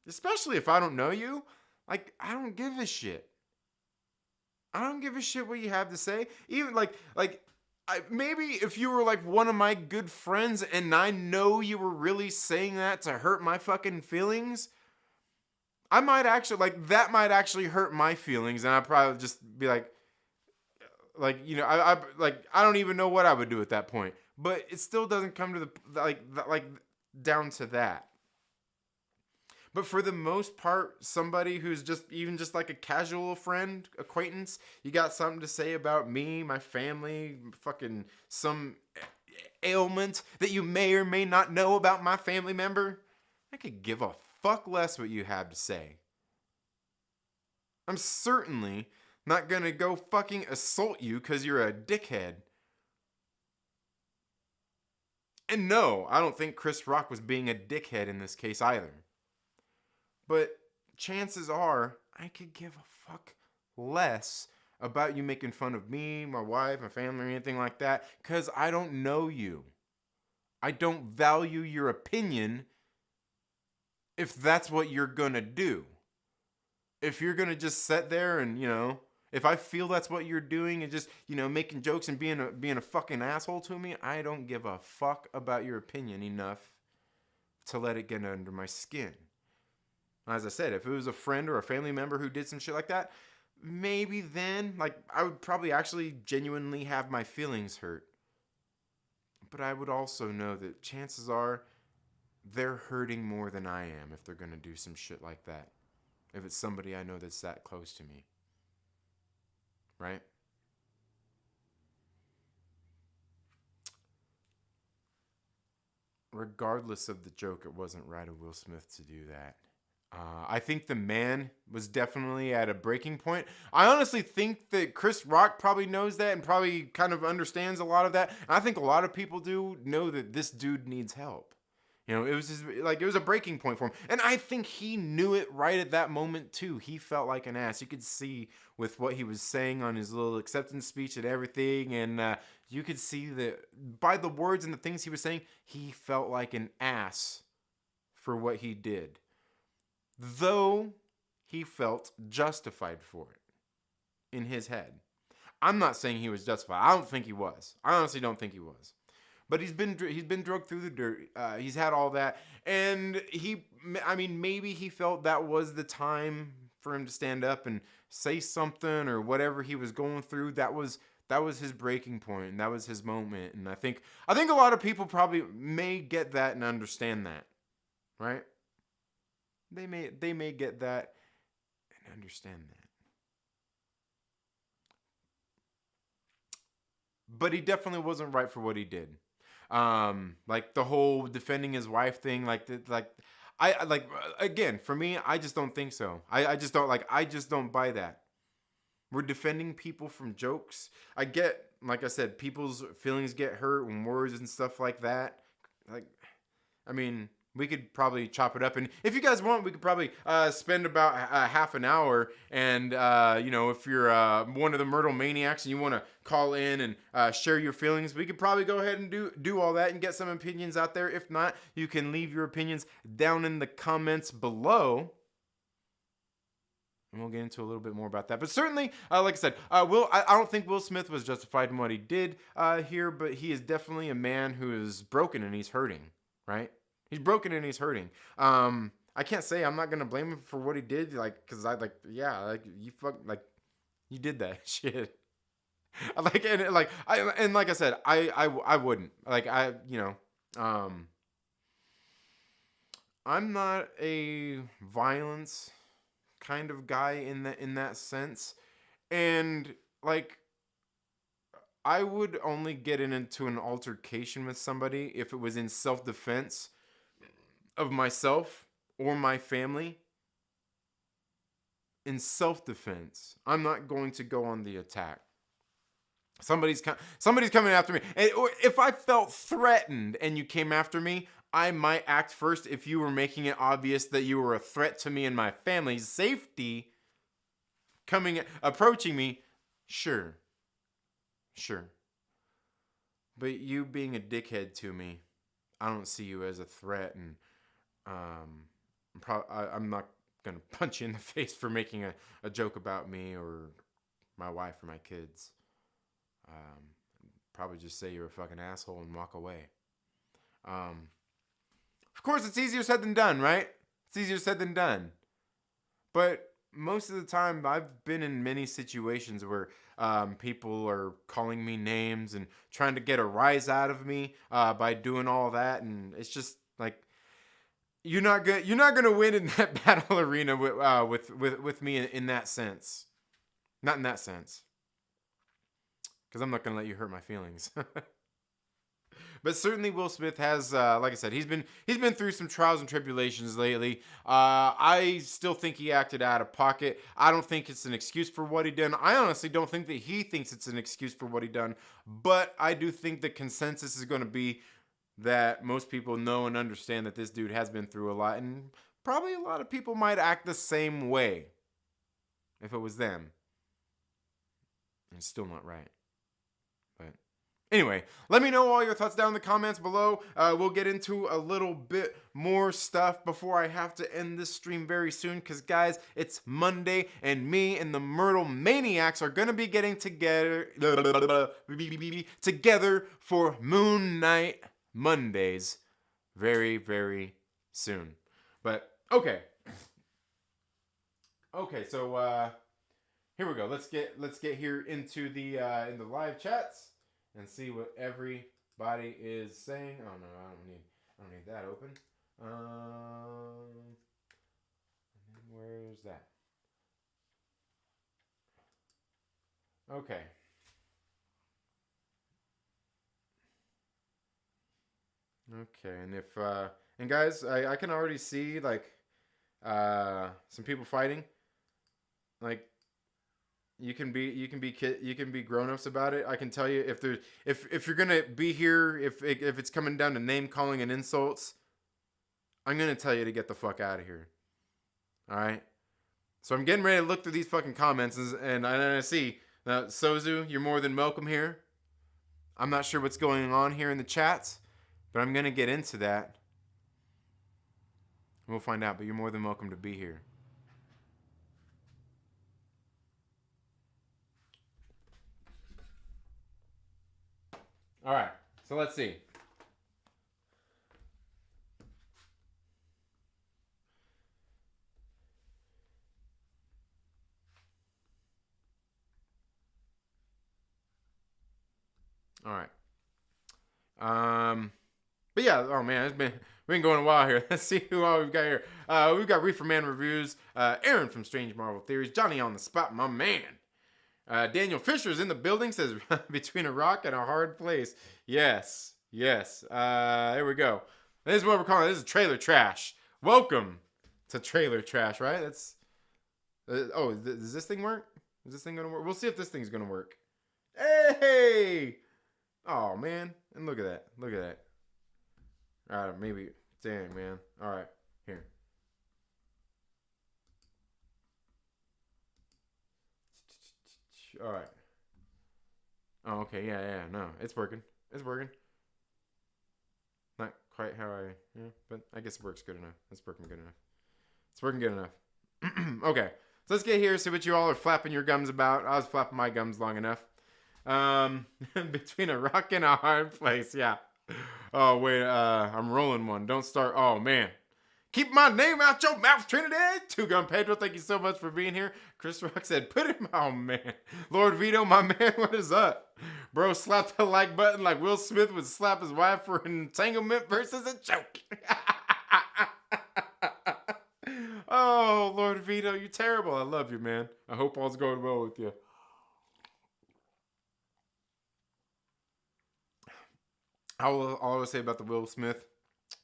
especially if I don't know you, like, I don't give a shit. I don't give a shit what you have to say. Even maybe if you were like one of my good friends and I know you were really saying that to hurt my fucking feelings, I might actually, that might actually hurt my feelings, and I'd probably just be I don't even know what I would do at that point. But it still doesn't come to the down to that. But for the most part, somebody who's just like a casual friend, acquaintance, you got something to say about me, my family, fucking some ailment that you may or may not know about my family member, I could give a fuck less what you have to say. I'm certainly not gonna go fucking assault you because you're a dickhead. And no, I don't think Chris Rock was being a dickhead in this case either. But chances are, I could give a fuck less about you making fun of me, my wife, my family, or anything like that, because I don't know you. I don't value your opinion if that's what you're gonna do. If you're gonna just sit there and, if I feel that's what you're doing and just, making jokes and being a fucking asshole to me, I don't give a fuck about your opinion enough to let it get under my skin. As I said, if it was a friend or a family member who did some shit like that, maybe then, I would probably actually genuinely have my feelings hurt. But I would also know that chances are they're hurting more than I am if they're going to do some shit like that. If it's somebody I know that's that close to me. Right? Regardless of the joke, it wasn't right of Will Smith to do that. I think the man was definitely at a breaking point. I honestly think that Chris Rock probably knows that and probably kind of understands a lot of that. And I think a lot of people do know that this dude needs help. You know, it was just, like, it was a breaking point for him. And I think he knew it right at that moment too. He felt like an ass. You could see with what he was saying on his little acceptance speech and everything. And you could see that by the words and the things he was saying, he felt like an ass for what he did. Though he felt justified for it in his head. I'm not saying he was justified. I don't think he was. I honestly don't think he was. But he's been drugged through the dirt. He's had all that, and maybe he felt that was the time for him to stand up and say something or whatever he was going through. That was his breaking point, and that was his moment. And I think a lot of people probably may get that and understand that, right? They may get that and understand that. But he definitely wasn't right for what he did. Like the whole defending his wife thing, again, for me, I just don't think so. I just don't buy that. We're defending people from jokes. I get, like I said, people's feelings get hurt when words and stuff like that. We could probably chop it up, and if you guys want, we could probably spend about half an hour. And if you're one of the Myrtle Maniacs and you want to call in and share your feelings, we could probably go ahead and do all that and get some opinions out there. If not, you can leave your opinions down in the comments below, and we'll get into a little bit more about that. But certainly, like I said, I don't think Will Smith was justified in what he did here, but he is definitely a man who is broken and he's hurting, right? He's broken and he's hurting. I can't say I'm not gonna blame him for what he did, cause you did that shit. Like I said, I wouldn't. I'm not a violence kind of guy in that sense, and I would only get into an altercation with somebody if it was in self-defense of myself or my family. In self-defense, I'm not going to go on the attack. Somebody's coming after me, or if I felt threatened and you came after me, I might act first if you were making it obvious that you were a threat to me and my family's safety. Approaching me, sure. But you being a dickhead to me, I don't see you as a threat, and I'm not gonna punch you in the face for making a joke about me or my wife or my kids. Probably just say you're a fucking asshole and walk away. Of course, it's easier said than done, right? It's easier said than done. But most of the time, I've been in many situations where people are calling me names and trying to get a rise out of me by doing all that, and it's just like, you're not gonna win in that battle arena with me in that sense. Not in that sense, because I'm not gonna let you hurt my feelings. But certainly Will Smith has, like I said, he's been through some trials and tribulations lately. I still think he acted out of pocket. I don't think it's an excuse for what he done. I honestly don't think that he thinks it's an excuse for what he done. But I do think the consensus is going to be that most people know and understand that this dude has been through a lot, and probably a lot of people might act the same way if it was them. And it's still not right. But anyway, let me know all your thoughts down in the comments below. We'll get into a little bit more stuff before I have to end this stream very soon, because guys, it's Monday and me and the Myrtle Maniacs are going to be getting together for Moon Night Mondays very, very soon. But okay, so here we go. Let's get here into the live chats and see what everybody body is saying. Oh no, I don't need that open. Where's that? Okay. Okay, and if and guys, I can already see like some people fighting. Like you can be grown-ups about it. I can tell you if you're gonna be here, if it's coming down to name calling and insults, I'm gonna tell you to get the fuck out of here. All right. So I'm getting ready to look through these fucking comments, and I see Sozu, you're more than welcome here. I'm not sure what's going on here in the chats, but I'm gonna get into that. We'll find out, but you're more than welcome to be here. All right, so let's see. All right. But yeah, oh man, we've been going a while here. Let's see who all we've got here. We've got Reefer Man Reviews, Aaron from Strange Marvel Theories, Johnny on the Spot, my man. Daniel Fisher's in the building, says between a rock and a hard place. Yes. Here we go. This is what we're calling it. This is trailer trash. Welcome to trailer trash, right? That's. Does this thing work? Is this thing gonna work? We'll see if this thing's gonna work. Hey! Oh man, and look at that. Look at that. Maybe. Dang, man. All right, here. All right. Oh, okay. Yeah. No, it's working. It's working. Not quite how but I guess it works good enough. It's working good enough. It's working good enough. Okay, so let's get here. See what you all are flapping your gums about. I was flapping my gums long enough. Between a rock and a hard place. Yeah. Oh wait, I'm rolling one. Don't start. Oh man. Keep my name out your mouth, Trinity. Two Gun Pedro, thank you so much for being here. Chris Rock said, put him. Oh man. Lord Veedo, my man, what is up? Bro slapped the like button like Will Smith would slap his wife for an entanglement versus a joke. Oh, Lord Veedo, you're terrible. I love you, man. I hope all's going well with you. All I will say about the Will Smith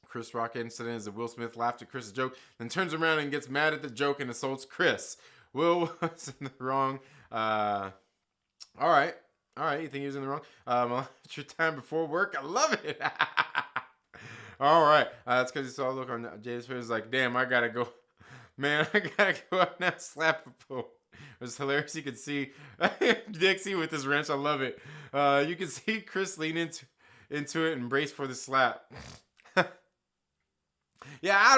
Chris Rock incident is that Will Smith laughed at Chris's joke, then turns around and gets mad at the joke and assaults Chris. Will was in the wrong. All right. You think he was in the wrong? Your time before work. I love it. All right. That's because you saw a look on Jada's face. Was like, damn, I gotta go. Man, I gotta go out now and slap a fool. It was hilarious. You could see Dixie with his wrench. I love it. You can see Chris lean into it and brace for the slap. Yeah, I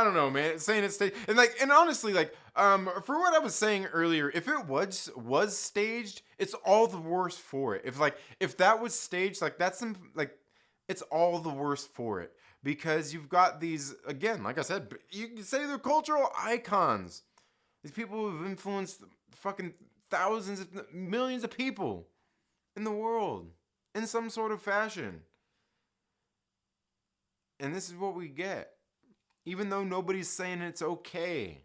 don't know, man. Saying it's staged, and honestly, for what I was saying earlier, if it was staged, it's all the worse for it. If that was staged, it's all the worse for it because you've got these, again, like I said, you can say they're cultural icons. These people who've influenced fucking thousands, of millions of people in the world in some sort of fashion. And this is what we get. Even though nobody's saying it's okay.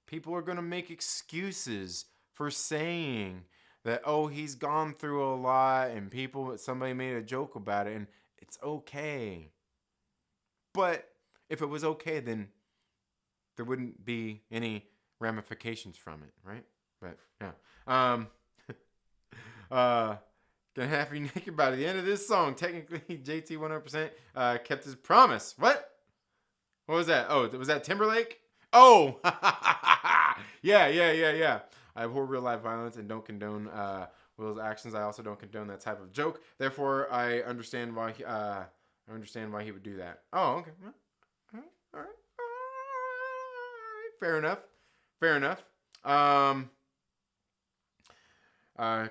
People are going to make excuses for saying that, oh, he's gone through a lot and somebody made a joke about it and it's okay. But if it was okay, then there wouldn't be any ramifications from it, right? But yeah. Gonna have you naked by the end of this song. Technically, JT 100% kept his promise. What was that? Oh, was that Timberlake? Oh, yeah. I abhor real life violence and don't condone Will's actions. I also don't condone that type of joke. Therefore, I understand why he would do that. Oh, okay. All right. Fair enough.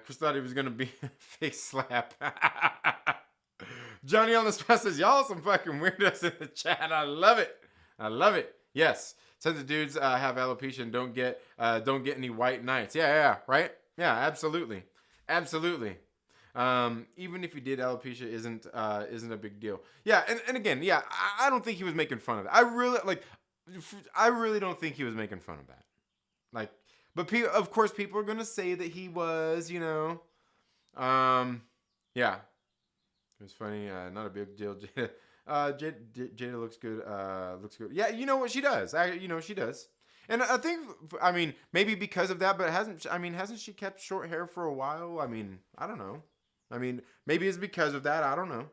Chris thought he was gonna be a fake slap. Johnny on the spot says, y'all some fucking weirdos in the chat. I love it. Yes. Tons of dudes have alopecia and don't get any white nights. Yeah, right? Yeah, absolutely. Even if he did, alopecia isn't a big deal. Yeah, and again, yeah, I don't think he was making fun of it. I really don't think he was making fun of that. Like, but of course, people are gonna say that he was, yeah, it was funny. Not a big deal. Jada looks good. Looks good. Yeah, you know what she does. She does. And I think, I mean, maybe because of that, but hasn't she kept short hair for a while? I mean, I don't know. I mean, maybe it's because of that. I don't know.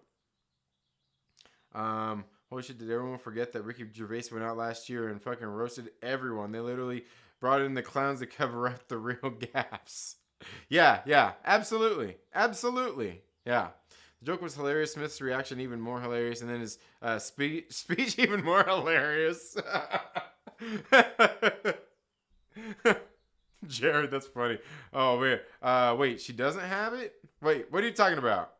Holy shit, did everyone forget that Ricky Gervais went out last year and fucking roasted everyone? They literally brought in the clowns to cover up the real gaffes. Yeah, absolutely. Yeah. The joke was hilarious. Smith's reaction even more hilarious, and then his speech even more hilarious. Jared, that's funny. Oh man. Wait, she doesn't have it? Wait, what are you talking about?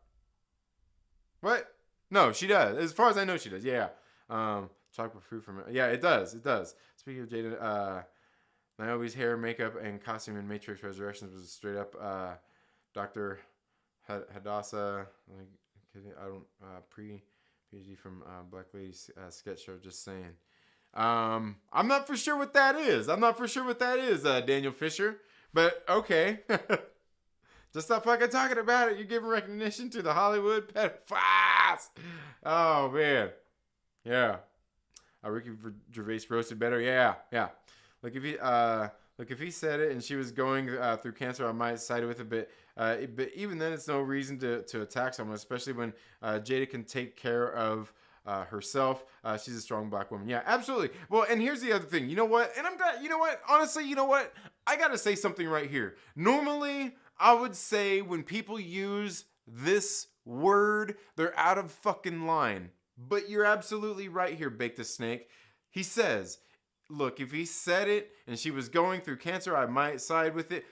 What? No, she does. As far as I know, she does. Yeah. Chocolate fruit from it. Yeah, it does. Speaking of Jada, Naomi's hair, makeup, and costume in Matrix Resurrections was straight up Dr. Hadassah. I don't pre-PhD from Black Lady sketch show. Just saying. I'm not for sure what that is. Daniel Fisher. But okay. Just stop fucking talking about it. You're giving recognition to the Hollywood pedophiles. Oh man. Yeah. Ricky Gervais roasted better. Yeah. Like if he said it and she was going through cancer, I might side with it. But even then, it's no reason to attack someone, especially when Jada can take care of herself. She's a strong black woman. Yeah, absolutely. Well, and here's the other thing. You know what? And honestly, you know what? I got to say something right here. Normally, I would say when people use this word, they're out of fucking line. But you're absolutely right here, Bake the Snake. He says, look, if he said it and she was going through cancer, I might side with it.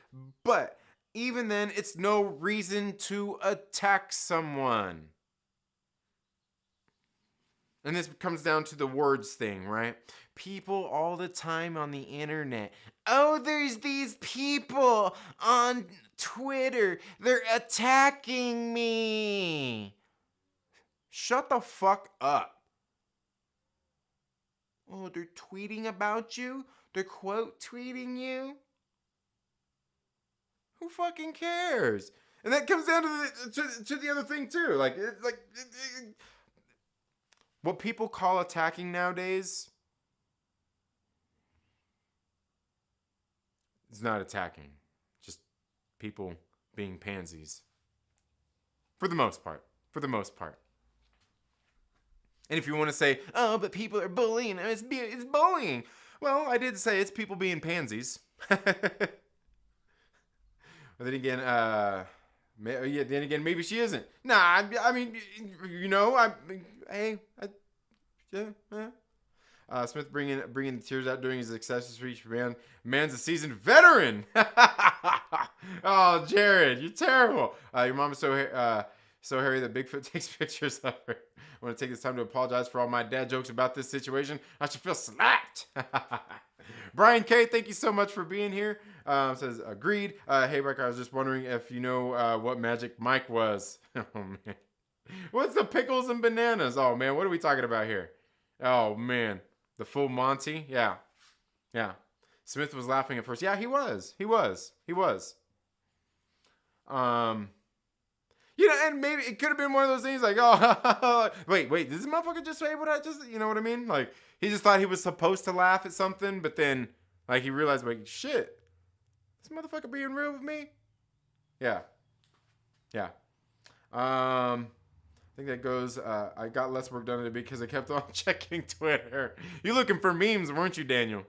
But even then, it's no reason to attack someone. And this comes down to the words thing, right? People all the time on the internet. Oh, there's these people on Twitter. They're attacking me. Shut the fuck up. Oh, they're tweeting about you? They're quote tweeting you? Who fucking cares? And that comes down to the other thing too. What people call attacking nowadays is not attacking. Just people being pansies. For the most part. And if you want to say, oh, but people are bullying, it's bullying. Well, I did say it's people being pansies. But then again, maybe she isn't. Nah, I mean, Smith bringing the tears out during his acceptance speech. Man's a seasoned veteran. Oh, Jared, you're terrible. Your mom is so hairy that Bigfoot takes pictures of her. I want to take this time to apologize for all my dad jokes about this situation. I should feel slapped. Brian K, thank you so much for being here. Says, agreed. Hey, Mike, I was just wondering if you know what Magic Mike was. Oh, man. What's the pickles and bananas? Oh, man, what are we talking about here? Oh, man. The full Monty? Yeah. Smith was laughing at first. Yeah, he was. And maybe it could have been one of those things like, oh, wait, did this motherfucker just say what I just, you know what I mean? Like, he just thought he was supposed to laugh at something, but then, like, he realized, like, shit, this motherfucker being real with me? Yeah. I think that goes, I got less work done today because I kept on checking Twitter. You looking for memes, weren't you, Daniel?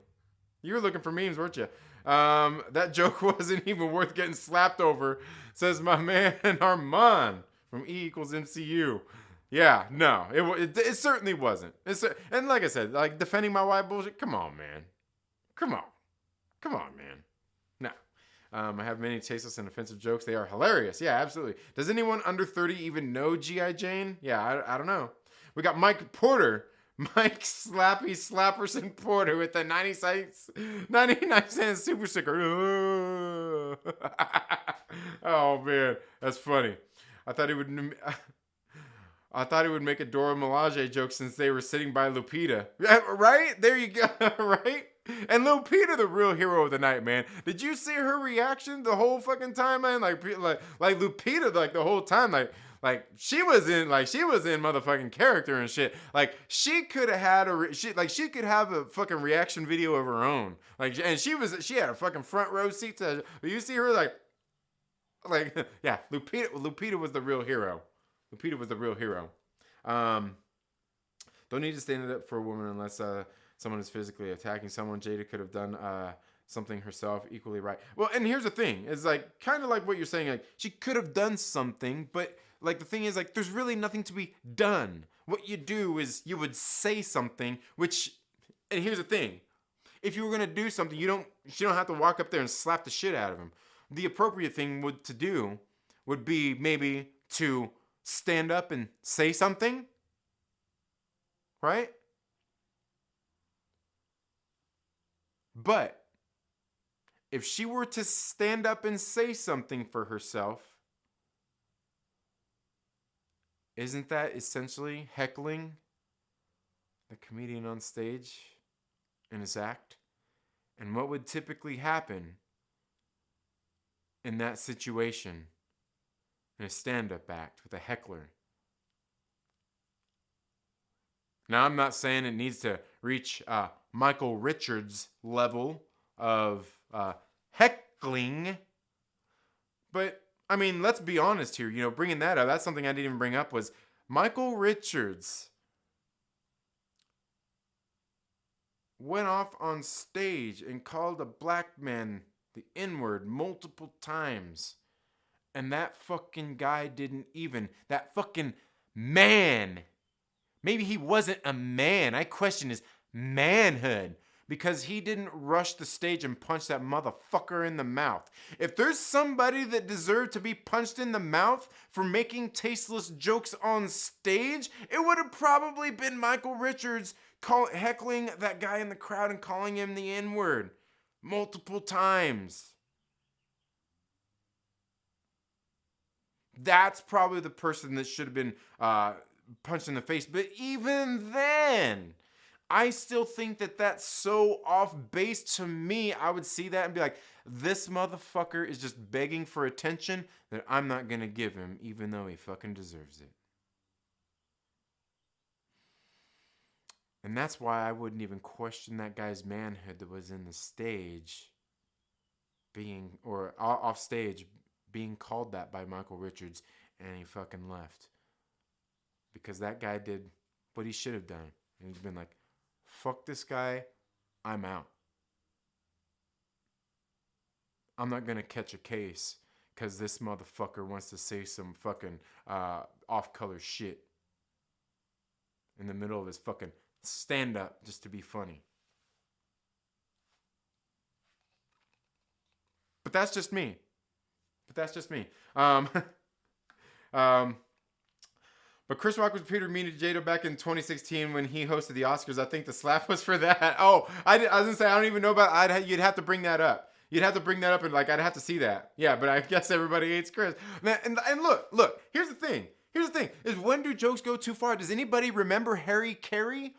You were looking for memes, weren't you? That joke wasn't even worth getting slapped over, says my man Armand from E=MCU. Yeah, no, it certainly wasn't. And like I said, like defending my white bullshit. Come on, man. No. I have many tasteless and offensive jokes. They are hilarious. Yeah, absolutely. Does anyone under 30 even know G.I. Jane? Yeah, I don't know. We got Mike Porter. Mike Slappy Slapperson Porter with the 99 cent super sticker. Oh, man. That's funny. I thought he would. I thought he would make a Dora Milaje joke since they were sitting by Lupita. Right? There you go. Right? And Lupita, the real hero of the night, man. Did you see her reaction the whole fucking time, man? Like Lupita, like the whole time, like she was in motherfucking character and shit. Like she could have had she could have a fucking reaction video of her own. Like, and she had a fucking front row seat to. You see her like yeah, Lupita was the real hero. Lupita was the real hero. Don't need to stand up for a woman unless someone is physically attacking someone. Jada could have done something herself equally right. Well, and here's the thing. It's like kind of like what you're saying. Like she could have done something, but like the thing is like there's really nothing to be done. What you do is you would say something, which, and here's the thing. If you were going to do something, you don't have to walk up there and slap the shit out of him. The appropriate thing to do would be maybe to stand up and say something, right? But if she were to stand up and say something for herself, isn't that essentially heckling the comedian on stage in his act? And what would typically happen in that situation? In a stand-up act with a heckler. Now, I'm not saying it needs to reach Michael Richards' level of heckling, but I mean, let's be honest here. You know, bringing that up, that's something I didn't even bring up, was Michael Richards went off on stage and called a black man the N-word multiple times. And that fucking guy didn't even, that fucking man, maybe he wasn't a man. I question his manhood because he didn't rush the stage and punch that motherfucker in the mouth. If there's somebody that deserved to be punched in the mouth for making tasteless jokes on stage, it would have probably been Michael Richards heckling that guy in the crowd and calling him the N-word multiple times. That's probably the person that should have been punched in the face. But even then, I still think that that's so off base to me. I would see that and be like, this motherfucker is just begging for attention that I'm not going to give him, even though he fucking deserves it. And that's why I wouldn't even question that guy's manhood that was in the stage or off stage being called that by Michael Richards, and he fucking left. Because that guy did what he should have done. And he's been like, fuck this guy, I'm out. I'm not going to catch a case because this motherfucker wants to say some fucking off-color shit in the middle of his fucking stand-up just to be funny. But that's just me. But Chris Rock was Peter mean to Jada back in 2016 when he hosted the Oscars. I think the slap was for that. Oh, I was gonna say I don't even know about. You'd have to bring that up. You'd have to bring that up and like I'd have to see that. Yeah, but I guess everybody hates Chris. And look. Here's the thing. Is when do jokes go too far? Does anybody remember Harry Carey?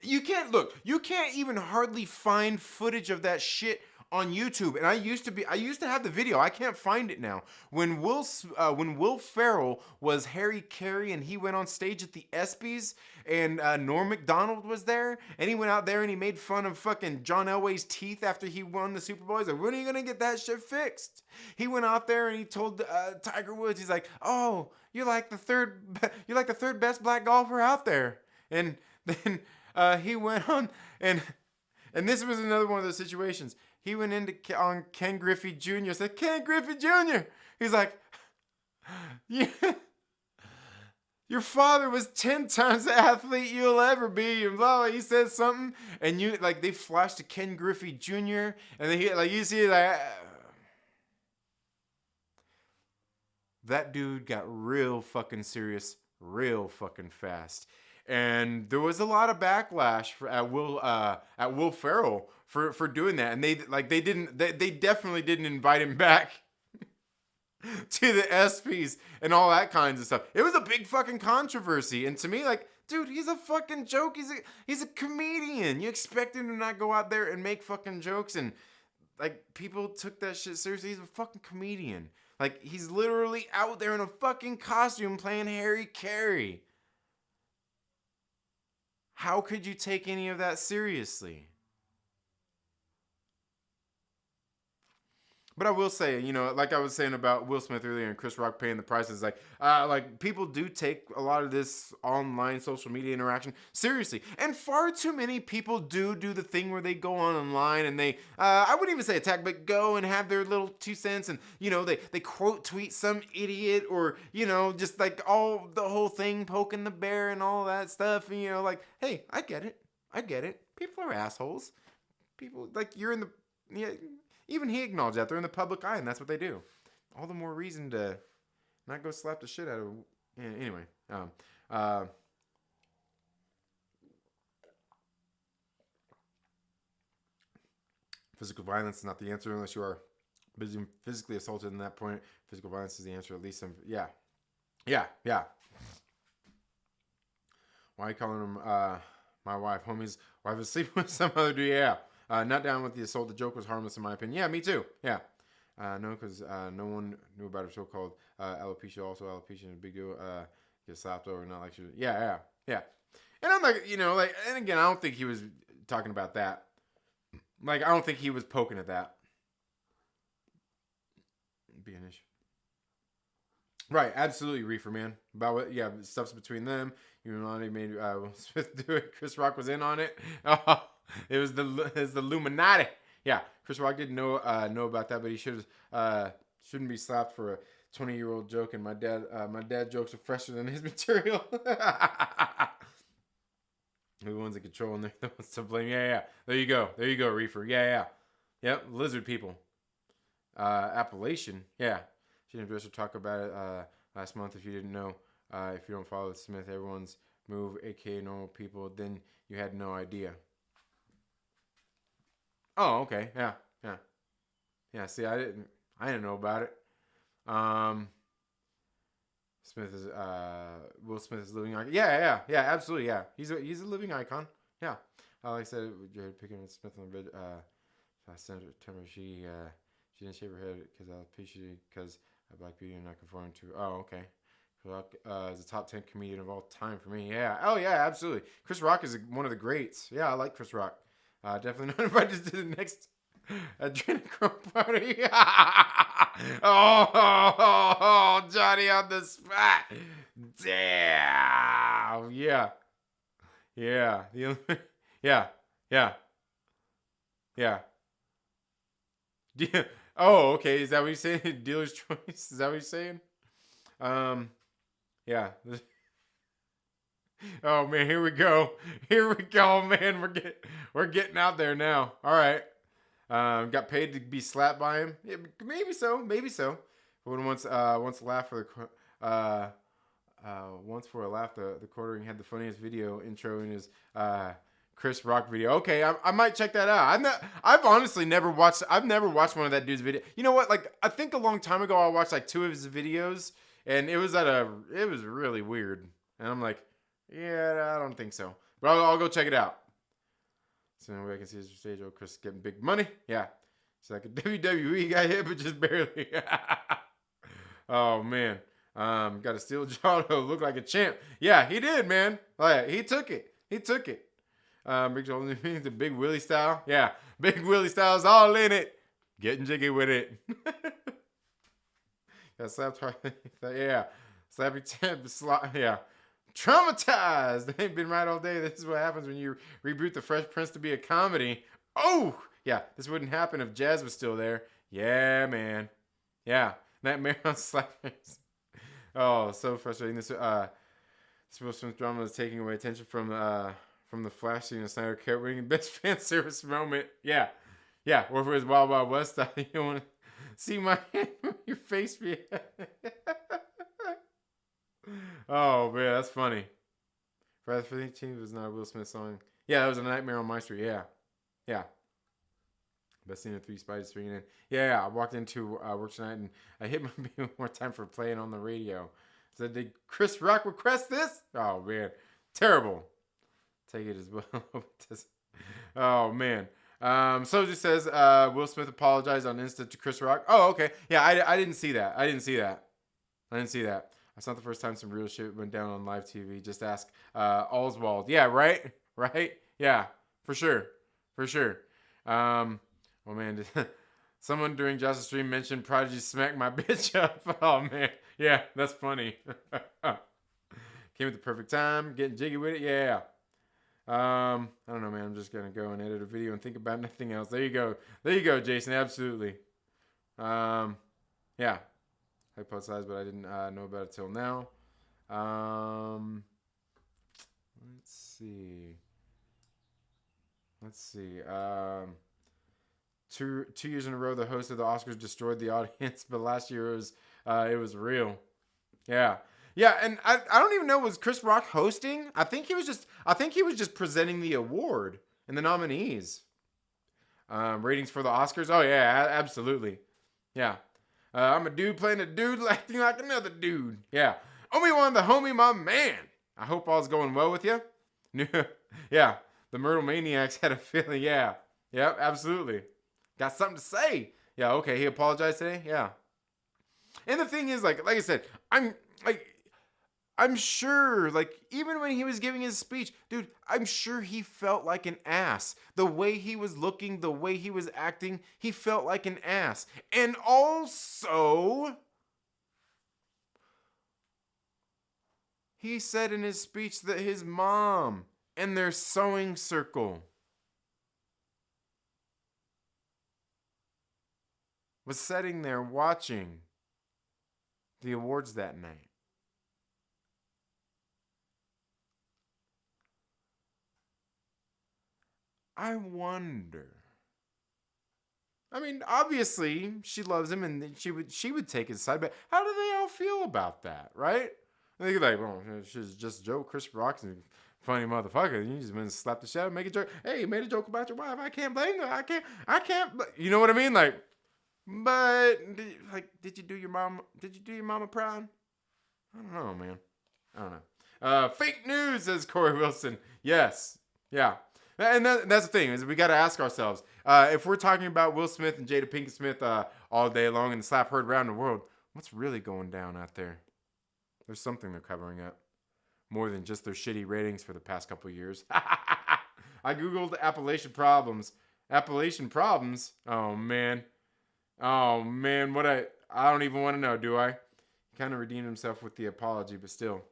You can't even hardly find footage of that shit on YouTube. And I used to have the video. I can't find it now. When Will Ferrell was Harry Carey and he went on stage at the ESPYs and Norm Macdonald was there and he went out there and he made fun of fucking John Elway's teeth after he won the Super Bowl. He's like, when are you gonna get that shit fixed? He went out there and he told Tiger Woods, he's like, oh, you're like the third best black golfer out there. And then he went on and this was another one of those situations. He went on Ken Griffey Jr. Said, Ken Griffey Jr. He's like, yeah, your father was 10 times the athlete you'll ever be. And blah, blah. He said something. And they flashed to Ken Griffey Jr. And then you see that dude got real fucking serious real fucking fast. And there was a lot of backlash at Will Ferrell for doing that, and they definitely didn't invite him back. to the ESPYs and all that kinds of stuff. It was a big fucking controversy. And to me, like, dude, he's a fucking joke. He's a comedian. You expect him to not go out there and make fucking jokes, and like people took that shit seriously. He's a fucking comedian. Like, he's literally out there in a fucking costume playing Harry Carey. How could you take any of that seriously? But I will say, you know, like I was saying about Will Smith earlier and Chris Rock paying the prices, like people do take a lot of this online social media interaction seriously, and far too many people do the thing where they go online and they, I wouldn't even say attack, but go and have their little 2 cents, and you know they quote tweet some idiot, or you know just like all the whole thing poking the bear and all that stuff, and you know like, hey, I get it. People are assholes. People, like, you're in the, yeah. Even he acknowledged that they're in the public eye, and that's what they do. All the more reason to not go slap the shit out of. Yeah, anyway, physical violence is not the answer unless you are physically assaulted. In that point, physical violence is the answer. At least some. Yeah. Why are you calling him my wife? Homie's wife is sleeping with some other dude. Yeah. Not down with the assault. The joke was harmless in my opinion. Yeah, me too. Yeah. No, because no one knew about her so-called alopecia. Also, alopecia is a big deal. Get slapped over, not like she. Yeah. And I'm like, you know, like, and again, I don't think he was talking about that. Like, I don't think he was poking at that. Be an issue. Right, absolutely, Reefer, man. About what? Yeah, stuff's between them. You know, they made Will Smith do it. Chris Rock was in on it. It was the Illuminati. Yeah, Chris Rock didn't know about that, but he shouldn't be slapped for a 20-year-old joke. And my dad jokes are fresher than his material. The ones in control, and they're the ones to blame. Yeah. There you go, Reefer. Yeah. Yep, lizard people. Appellation. Yeah. She didn't address or talk about it last month. If you didn't know, if you don't follow Smith, everyone's move, aka normal people, then you had no idea. Oh, okay. Yeah. See, I didn't know about it. Will Smith is a living icon. Yeah, absolutely. Yeah, he's a living icon. Yeah. Like I said, Jada Pinkett Smith on the bed. September, she didn't shave her head because a black beauty and not conforming to. Oh, okay. Rock is a top 10 comedian of all time for me. Yeah. Oh, yeah, absolutely. Chris Rock is one of the greats. Yeah, I like Chris Rock. Definitely not invited to the next adrenochrome party. oh, Johnny on the spot. Damn. Yeah. Oh, okay. Is that what you're saying? Dealer's choice? Is that what you're saying? Yeah. Oh man, here we go, man. We're getting out there now. All right. Got paid to be slapped by him. Yeah, maybe so. Once a laugh for the once for a laugh, the quartering had the funniest video intro in his Chris Rock video. Okay, I might check that out. I've honestly never watched. I've never watched one of that dude's video. You know what? Like, I think a long time ago I watched like 2 of his videos, and it was really weird. And I'm like, yeah, I don't think so. But I'll go check it out. So anyway, I can see his stage. Oh, Chris getting big money. Yeah, it's like a WWE guy hit, but just barely. Oh man, got a steel jaw to look like a champ. Yeah, he did, man. Like, he took it. Big Joe, the Big Willie style. Yeah, Big Willie style's all in it. Getting jiggy with it. Got slapped hard. Yeah, slappy tip. Yeah. Traumatized. They ain't been right all day. This is what happens when you reboot The Fresh Prince to be a comedy. Oh, yeah. This wouldn't happen if Jazz was still there. Yeah, man. Yeah. Nightmare on Slackers. Oh, so frustrating. This Will Smith drama is taking away attention from the Flash scene of Snyder Cut, bringing best fan service moment. Yeah. Or for his Wild Wild West style. You don't want to see my hand with your face be. Oh man, that's funny. Friday the 13th was not a Will Smith song. Yeah, that was a Nightmare on My Street. Yeah. Best scene of 3 Spies swinging in. Yeah, I walked into work tonight and I hit my beat one more time for playing on the radio. Said, did Chris Rock request this? Oh, man. Terrible. Take it as well. Oh, man. Soji says Will Smith apologized on Insta to Chris Rock. Oh, okay. Yeah, I didn't see that. I didn't see that. That's not the first time some real shit went down on live TV. Just ask Oswald. Yeah, right? Right? Yeah, for sure. For sure. Oh, man. Someone during Josh's stream mentioned Prodigy smacked my bitch up. Oh, man. Yeah, that's funny. Came at the perfect time. Getting jiggy with it. Yeah. I don't know, man. I'm just going to go and edit a video and think about nothing else. There you go. There you go, Jason. Absolutely. Yeah. Hypothesized, but I didn't know about it till now. Let's see. 2 years in a row, the host of the Oscars destroyed the audience, but last year it was real. Yeah. Yeah, and I don't even know, was Chris Rock hosting? I think he was just presenting the award and the nominees. Ratings for the Oscars? Oh yeah, absolutely. Yeah. I'm a dude playing a dude acting like another dude. Yeah. Obi-Juan the homie, my man. I hope all's going well with you. Yeah. The Myrtle Maniacs had a feeling. Yeah. Yep, absolutely. Got something to say. Yeah, okay. He apologized today? Yeah. And the thing is, like I said, I'm sure, like, even when he was giving his speech, dude, I'm sure he felt like an ass. The way he was looking, the way he was acting, he felt like an ass. And also, he said in his speech that his mom and their sewing circle was sitting there watching the awards that night. I wonder. I mean, obviously, she loves him and she would take his side, but how do they all feel about that, right? They're like, well, she's just a joke. Chris Rock's a funny motherfucker. You just went and slap the shit out and make a joke. Hey, you made a joke about your wife. I can't blame her. I can't. You know what I mean? Like, but did you do your mama proud? I don't know, man. I don't know. Fake news, says Corey Wilson. Yes. Yeah. And that's the thing, is we got to ask ourselves, if we're talking about Will Smith and Jada Pinkett Smith all day long and the slap heard around the world, what's really going down out there? There's something they're covering up. More than just their shitty ratings for the past couple of years. I Googled Appalachian problems. Appalachian problems? Oh, man. What I don't even want to know, do I? He kind of redeemed himself with the apology, but still.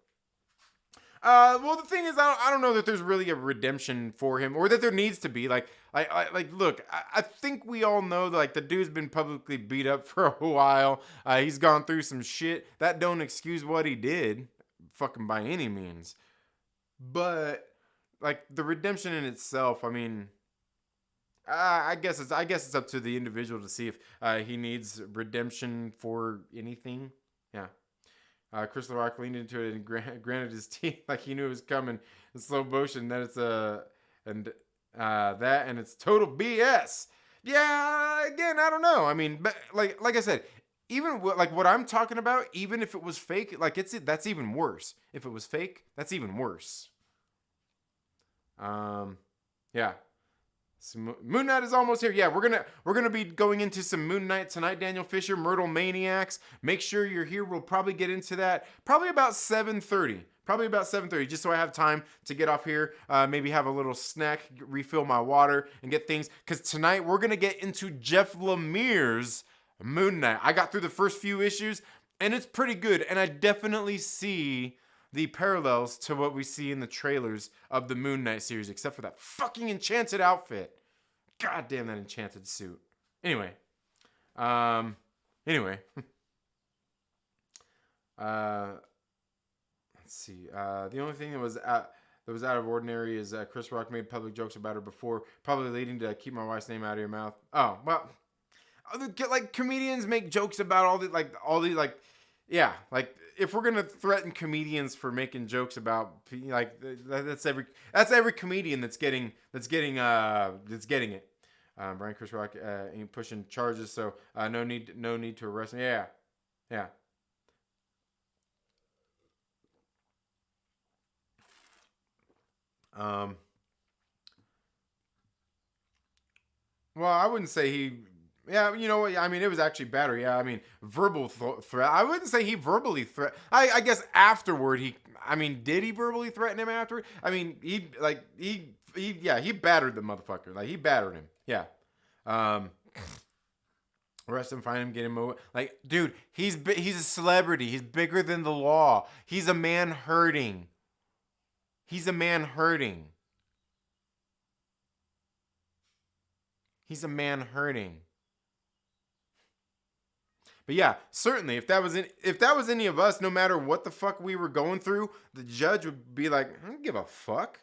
Well, the thing is, I don't know that there's really a redemption for him, or that there needs to be. Look, I think we all know that, like, the dude's been publicly beat up for a while. He's gone through some shit. That don't excuse what he did, fucking by any means. But, like, the redemption in itself, I mean, I guess it's up to the individual to see if he needs redemption for anything. Yeah. Chris Rock leaned into it and granted his teeth like he knew it was coming in slow motion. That it's it's total BS. Yeah, again, I don't know. I mean, but like I said, even like what I'm talking about, even if it was fake, like that's even worse. If it was fake, that's even worse. Yeah. So Moon Knight is almost here. Yeah, we're gonna be going into some Moon Knight tonight. Daniel Fisher, Myrtle Maniacs. Make sure you're here. We'll probably get into that probably about 7:30. Just so I have time to get off here. Maybe have a little snack, refill my water, and get things. Because tonight we're gonna get into Jeff Lemire's Moon Knight. I got through the first few issues, and it's pretty good. And I definitely see the parallels to what we see in the trailers of the Moon Knight series, except for that fucking enchanted outfit. God damn that enchanted suit. Anyway. Let's see. The only thing that was out of ordinary is Chris Rock made public jokes about her before, probably leading to keep my wife's name out of your mouth. Oh, well, like comedians make jokes about all the if we're gonna threaten comedians for making jokes about, like, that's every comedian that's getting it. Brian Chris Rock ain't pushing charges, so no need to arrest him. Yeah. Well, I wouldn't say he. Yeah, you know what? I mean, it was actually better. Yeah, I mean, verbal threat. I wouldn't say he verbally threat. I guess afterward he. I mean, did he verbally threaten him afterward? I mean, he battered the motherfucker. Like he battered him. Yeah. Um, Arrest him, find him, get him over. Like, dude, he's a celebrity. He's bigger than the law. He's a man hurting. He's a man hurting. He's a man hurting. But yeah, certainly, if that was any of us, no matter what the fuck we were going through, the judge would be like, I don't give a fuck.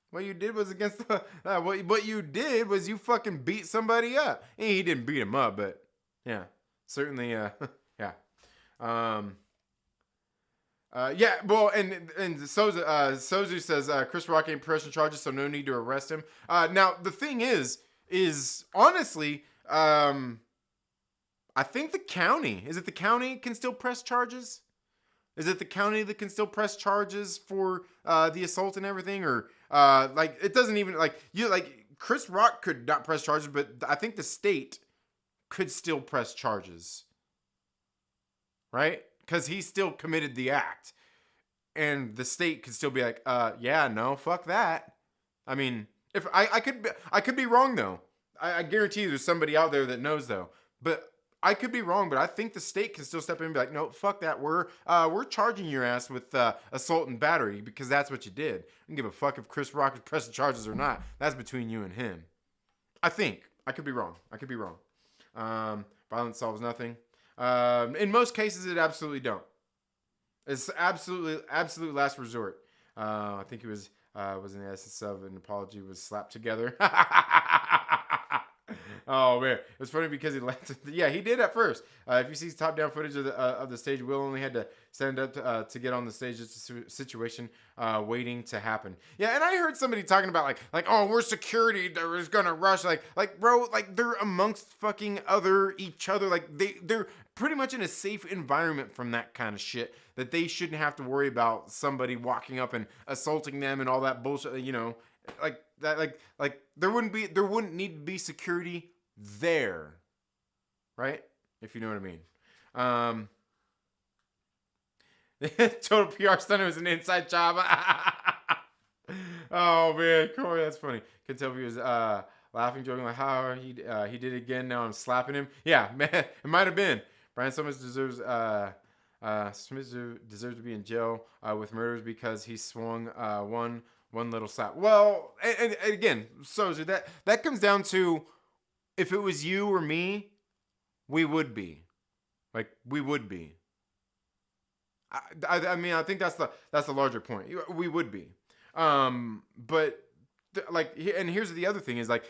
What you did was against the what you did was you fucking beat somebody up. And he didn't beat him up, but yeah, certainly yeah. Yeah, well, and Sozu says Chris Rock ain't pressing charges, so no need to arrest him. Now the thing is honestly, I think the county can still press charges. Is it the county that can still press charges for the assault and everything, or like it doesn't even like Chris Rock could not press charges, but I think the state could still press charges, right? Because he still committed the act, and the state could still be like, yeah, no, fuck that. I mean, if I could be wrong though. I guarantee you, there's somebody out there that knows though, but. I could be wrong, but I think the state can still step in and be like, no, fuck that. We're charging your ass with assault and battery because that's what you did. I don't give a fuck if Chris Rock is pressing charges or not. That's between you and him. I think. I could be wrong. Violence solves nothing. In most cases, it absolutely don't. It's absolute last resort. I think it was in the essence of an apology was slapped together. Oh man, it was funny because he left. Yeah, he did at first. If you see top-down footage of the stage, Will only had to stand up to get on the stage. It's a situation waiting to happen. Yeah, and I heard somebody talking about like oh, we're security. They're gonna rush. Like bro, like they're amongst fucking each other. Like they're pretty much in a safe environment from that kind of shit. That they shouldn't have to worry about somebody walking up and assaulting them and all that bullshit. You know, like that. Like there wouldn't need to be security there, right? If you know what I mean. Total PR stunt was an inside job. Oh man, Corey, that's funny. Could tell if he was laughing, joking, like how he did it again. Now I'm slapping him. Yeah, man, it might have been. Brian Summers deserves to be in jail with murders because he swung one little slap. Well, and again, so that comes down to. If it was you or me, we would be. Like, we would be. I mean, I think that's the larger point. We would be. But, and here's the other thing is, like,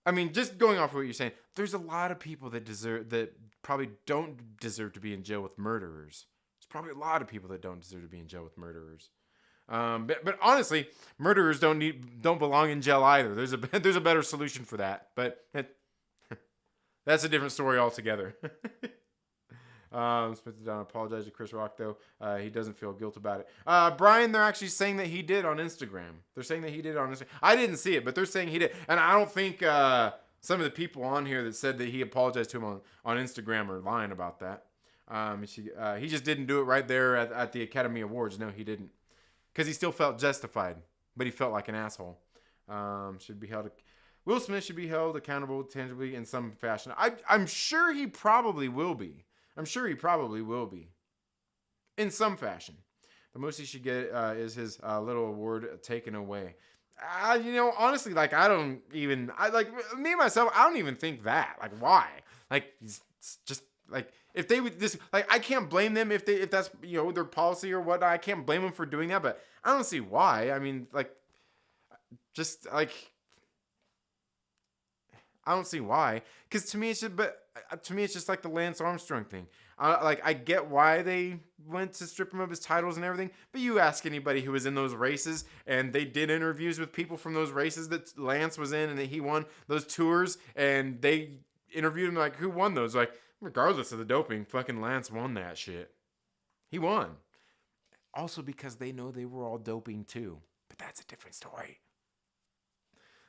I mean, just going off of what you're saying, there's a lot of people that probably don't deserve to be in jail with murderers. There's probably a lot of people that don't deserve to be in jail with murderers. But honestly, murderers don't belong in jail either. There's a better solution for that. But that's a different story altogether. Smith did not apologize to Chris Rock though. He doesn't feel guilt about it. Brian, they're actually saying that he did on Instagram. They're saying that he did on Instagram. I didn't see it, but they're saying he did. And I don't think some of the people on here that said that he apologized to him on Instagram are lying about that. He just didn't do it right there at the Academy Awards. No, he didn't. Because he still felt justified, but he felt like an asshole. Will Smith should be held accountable tangibly in some fashion. I'm sure he probably will be. In some fashion. The most he should get is his little award taken away. Honestly, like, me, myself, I don't even think that. Like, why? Like, it's just, like, if they would this, like, I can't blame them if that's, their policy or whatnot. I can't blame them for doing that, but I don't see why. I mean, like, just, like, I don't see why. Because to me, it's just like the Lance Armstrong thing. Like, I get why they went to strip him of his titles and everything, but you ask anybody who was in those races, and they did interviews with people from those races that Lance was in and that he won those tours, and they interviewed him like, who won those? Like, regardless of the doping, fucking Lance won that shit. He won. Also because they know they were all doping too, but that's a different story.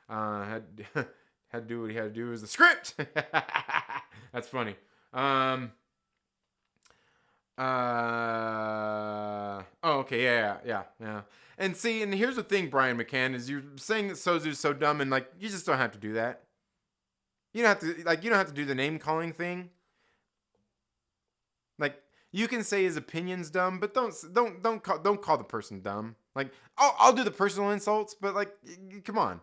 Had to do what he had to do. It was the script. That's funny. Oh, okay, yeah. And see, and here's the thing, Brian McCann, is you're saying that Sozu's so dumb, and like, you just don't have to do that. You don't have to do the name calling thing. Like, you can say his opinion's dumb, but don't call the person dumb. Like, I'll do the personal insults, but like, come on.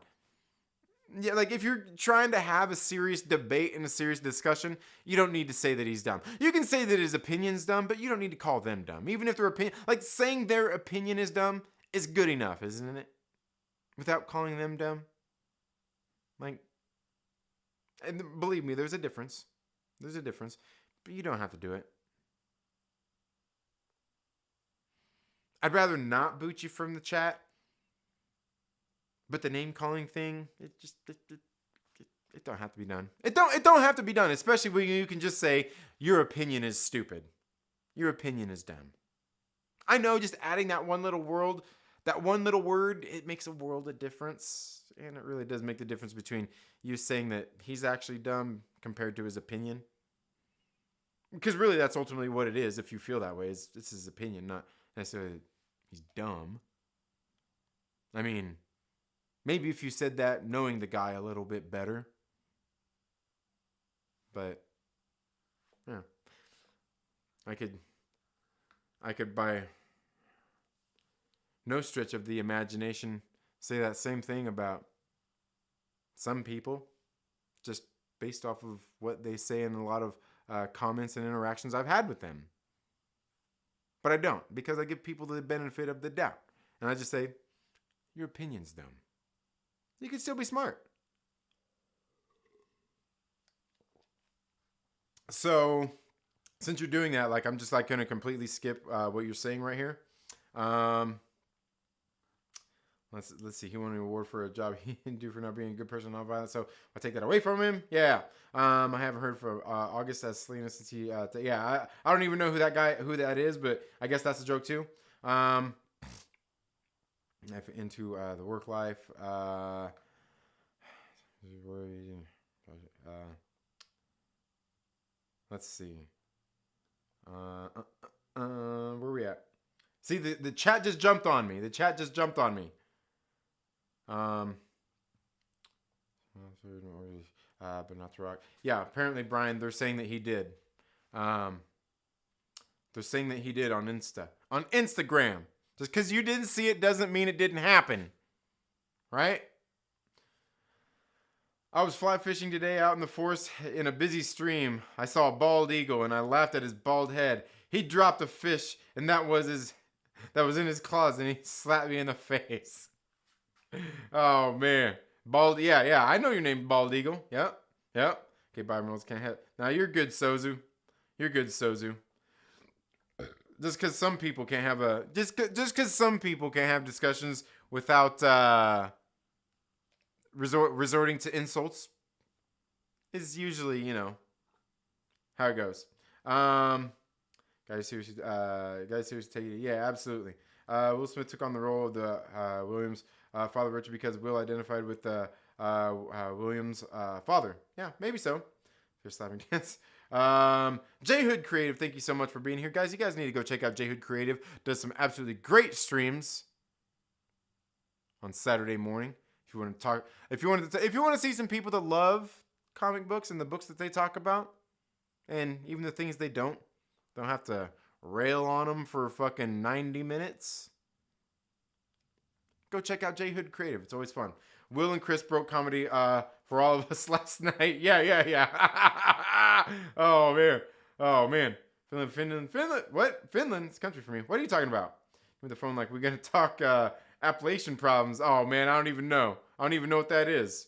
Yeah, like, if you're trying to have a serious debate and a serious discussion, you don't need to say that he's dumb. You can say that his opinion's dumb, but you don't need to call them dumb. Even if their opinion, like, saying their opinion is dumb is good enough, isn't it? Without calling them dumb. Like, and believe me, there's a difference. There's a difference, but you don't have to do it. I'd rather not boot you from the chat. But the name calling thing, it don't have to be done. It don't have to be done, especially when you can just say your opinion is stupid. Your opinion is dumb. I know, just adding that one little word, it makes a world of difference, and it really does make the difference between you saying that he's actually dumb compared to his opinion. Because really, that's ultimately what it is. If you feel that way, it's his opinion, not necessarily he's dumb. I mean, maybe if you said that knowing the guy a little bit better. But yeah. I could by no stretch of the imagination say that same thing about some people, just based off of what they say in a lot of comments and interactions I've had with them. But I don't, because I give people the benefit of the doubt. And I just say, your opinion's dumb. You can still be smart. So, since you're doing that, like, I'm just like going to completely skip what you're saying right here. Let's see. He won an award for a job he didn't do for not being a good person, not violent. So I take that away from him. Yeah. I haven't heard from August as Selena since he. I don't even know who that is, but I guess that's a joke too. Into the work life. Let's see. Where are we at? See, the chat just jumped on me. But not to rock. Yeah, apparently, Brian, they're saying that he did. They're saying that he did on Instagram. Just because you didn't see it doesn't mean it didn't happen. Right? I was fly fishing today out in the forest in a busy stream. I saw a bald eagle and I laughed at his bald head. He dropped a fish and that was in his claws and he slapped me in the face. Oh man. Bald, yeah. I know your name, Bald Eagle. Yep. Okay, Byron Reynolds can't have. Now you're good, Sozu. Just because some people can't have some people can't have discussions without resorting to insults is usually, how it goes. Guys, seriously take it. Yeah, absolutely. Will Smith took on the role of the Williams father Richard because Will identified with the Williams father. Yeah, maybe so. If you're slapping dance. J Hood Creative, thank you so much for being here, guys. You guys need to go check out J Hood Creative. Does some absolutely great streams on Saturday morning. If you want to see some people that love comic books and the books that they talk about, and even the things they don't have to rail on them for fucking 90 minutes. Go check out J Hood Creative. It's always fun. Will and Chris broke comedy for all of us last night. Yeah. Oh man. Finland. What? Finland? It's country for me. What are you talking about? With the phone, like, we're gonna talk Appalachian problems. Oh man, I don't even know what that is.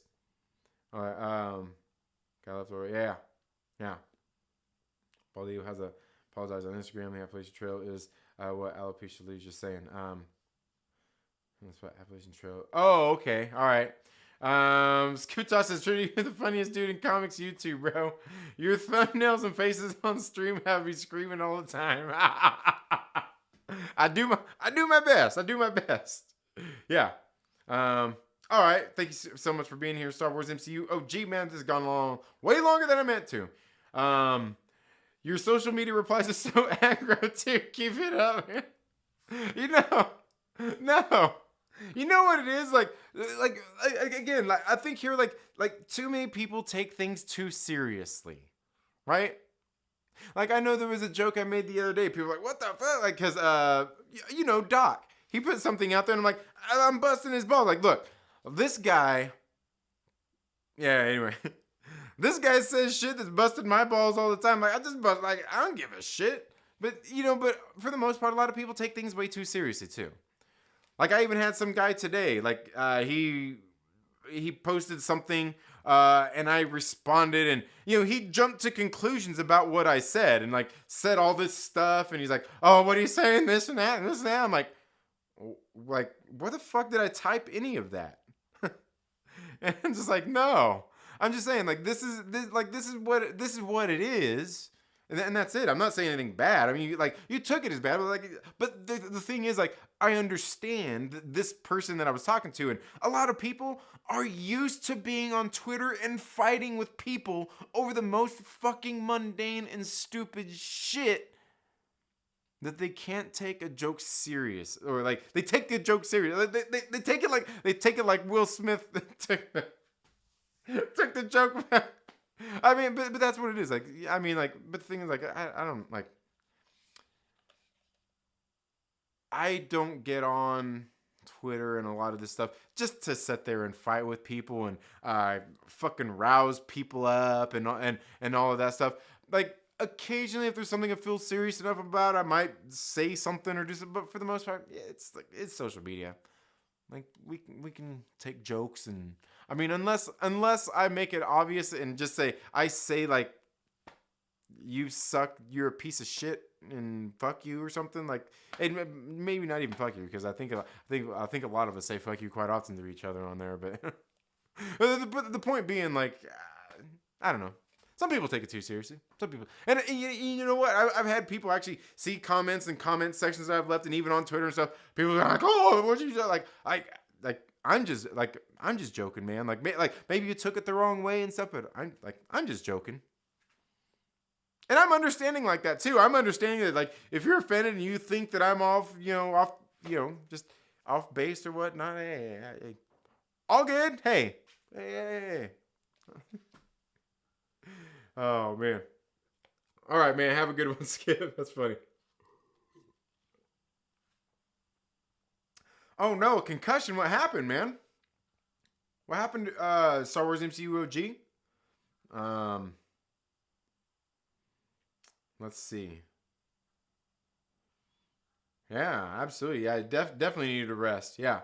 All right. Guy left over. Yeah. Yeah. Baldio has a apologize on Instagram. The Appalachian Trail is what Alopecia Lee's just saying. That's what Appalachian Trail. Oh, okay. All right. Scootoss says, Trinity, you're the funniest dude in comics YouTube, bro. Your thumbnails and faces on stream have me screaming all the time. I do my best. I do my best. Yeah. All right. Thank you so much for being here, Star Wars MCU. Oh, gee, man, this has gone along way longer than I meant to. Your social media replies are so aggro too. Keep it up. No. You know what it is? Like again, like I think here, like too many people take things too seriously, right? Like I know there was a joke I made the other day. People were like, what the fuck? Like, cause Doc, he put something out there, and I'm like, I'm busting his balls. Like, look, this guy. Yeah. Anyway, this guy says shit that's busted my balls all the time. Like I just bust. Like I don't give a shit. But but for the most part, a lot of people take things way too seriously too. Like I even had some guy today, like he posted something and I responded, and he jumped to conclusions about what I said and like said all this stuff, and he's like, oh, what are you saying, this and that and this and that. I'm like where the fuck did I type any of that? And I'm just like, no, I'm just saying like this is what it is. And that's it. I'm not saying anything bad. I mean, you took it as bad, but the thing is, like, I understand this person that I was talking to, and a lot of people are used to being on Twitter and fighting with people over the most fucking mundane and stupid shit that they can't take a joke serious, or like they take the joke serious. They take it like Will Smith took the joke back. I mean, but that's what it is. Like, I mean, like, but the thing is, like, I don't like. I don't get on Twitter and a lot of this stuff just to sit there and fight with people and fucking rouse people up and all of that stuff. Like, occasionally, if there's something I feel serious enough about, I might say something or do something. But for the most part, yeah, it's social media. Like we can take jokes, and I mean, unless I make it obvious and just say like, you suck, you're a piece of shit, and fuck you or something, like, and maybe not even fuck you, because I think a lot of us say fuck you quite often to each other on there, but the point being, like, I don't know. Some people take it too seriously. Some people, and you know what? I've had people actually see comments and comment sections that I've left, and even on Twitter and stuff. People are like, "Oh, what you do?" Like I'm just joking, man. Like maybe you took it the wrong way and stuff, but I'm just joking. And I'm understanding like that too. I'm understanding that, like, if you're offended and you think that I'm just off base or whatnot, hey, all good. Hey. Oh, man. All right, man. Have a good one, Skip. That's funny. Oh, no. Concussion. What happened, man? What happened to Star Wars MCU OG? Let's see. Yeah, absolutely. Yeah, definitely needed a rest. Yeah.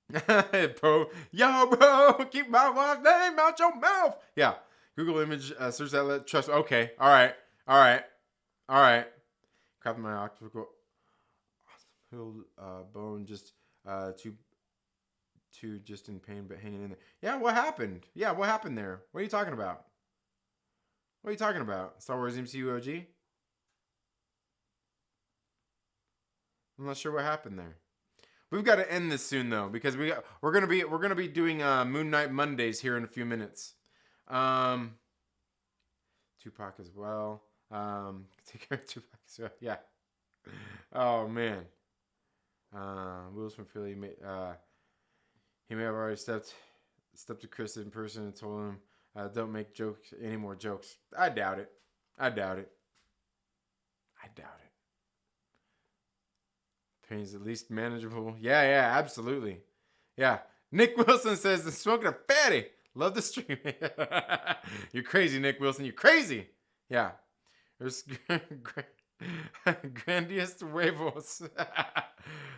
Bro. Yo, bro. Keep my wife's name out your mouth. Yeah. Google image search that. Trust. Okay. All right. Crap my octavical bone just too just in pain but hanging in there. Yeah. What happened? Yeah. What happened there? What are you talking about? Star Wars MCU OG? I'm not sure what happened there. We've got to end this soon though, because we're gonna be doing Moon Knight Mondays here in a few minutes. Tupac as well. Take care of Tupac as well. Yeah. Oh man. Will's from Philly. He may have already stepped to Chris in person and told him, "Don't make any more jokes." I doubt it. Pain's at least manageable. Yeah, absolutely. Yeah. Nick Wilson says, "I'm smoking a fatty. Love the stream." You're crazy, Nick Wilson. You're crazy. Yeah. There's grandiest huevos.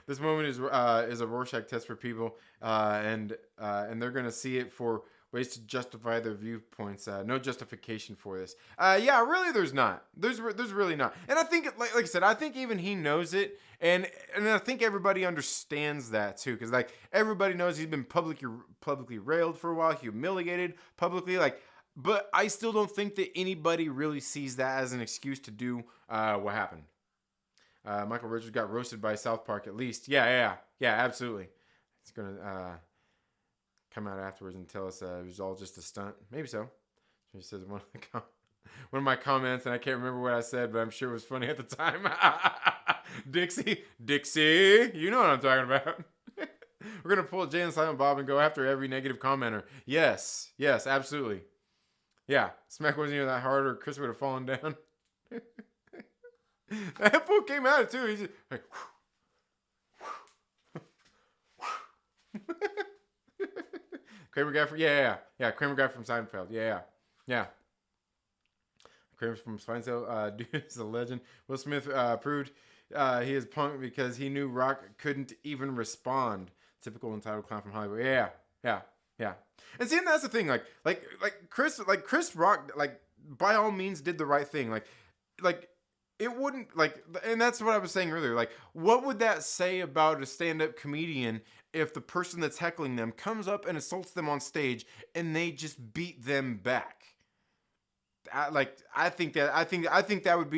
This moment is a Rorschach test for people, and they're gonna see it for ways to justify their viewpoints. No justification for this. Yeah, really, there's not. There's really not. And I think, like I said, I think even he knows it, and I think everybody understands that too, because like everybody knows he's been publicly railed for a while, humiliated publicly, like. But I still don't think that anybody really sees that as an excuse to do what happened. Michael Richards got roasted by South Park at least. Yeah, absolutely. It's gonna come out afterwards and tell us it was all just a stunt. Maybe so. He says one of my comments, and I can't remember what I said, but I'm sure it was funny at the time. Dixie, you know what I'm talking about. We're gonna pull Jay and Silent Bob and go after every negative commenter. Yes, absolutely. Yeah, smack wasn't even that hard, or Chris would have fallen down. That fool came at it too. He's just like, Kramer guy from Kramer guy from Seinfeld. Yeah. Kramer from Seinfeld. Dude is a legend. Will Smith proved he is punked because he knew Rock couldn't even respond. Typical entitled clown from Hollywood. Yeah. And see, and that's the thing. Like Chris Rock, like by all means did the right thing. Like it wouldn't and that's what I was saying earlier. Like, what would that say about a stand-up comedian if the person that's heckling them comes up and assaults them on stage and they just beat them back? I think that would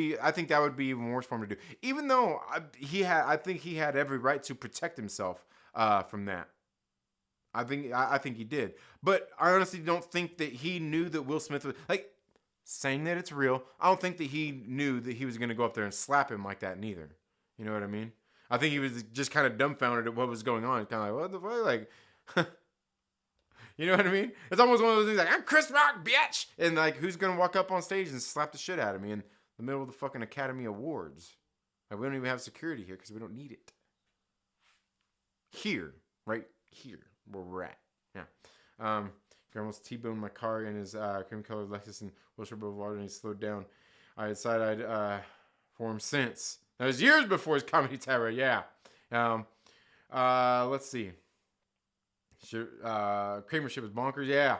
be even worse for him to do. Even though I think he had every right to protect himself from that. I think he did. But I honestly don't think that he knew that Will Smith was like saying that it's real. I don't think that he knew that he was going to go up there and slap him like that neither. You know what I mean? I think he was just kind of dumbfounded at what was going on. Kind of like, what the fuck? Like, you know what I mean? It's almost one of those things like, I'm Chris Rock, bitch! And like, who's going to walk up on stage and slap the shit out of me in the middle of the fucking Academy Awards? Like, we don't even have security here because we don't need it. Right here, where we're at. Yeah. He almost T-boned my car in his cream-colored Lexus in Wilshire Boulevard, and he slowed down. I had side-eyed for him since. That was years before his comedy terror. Yeah. Let's see. Kramer ship is bonkers. Yeah.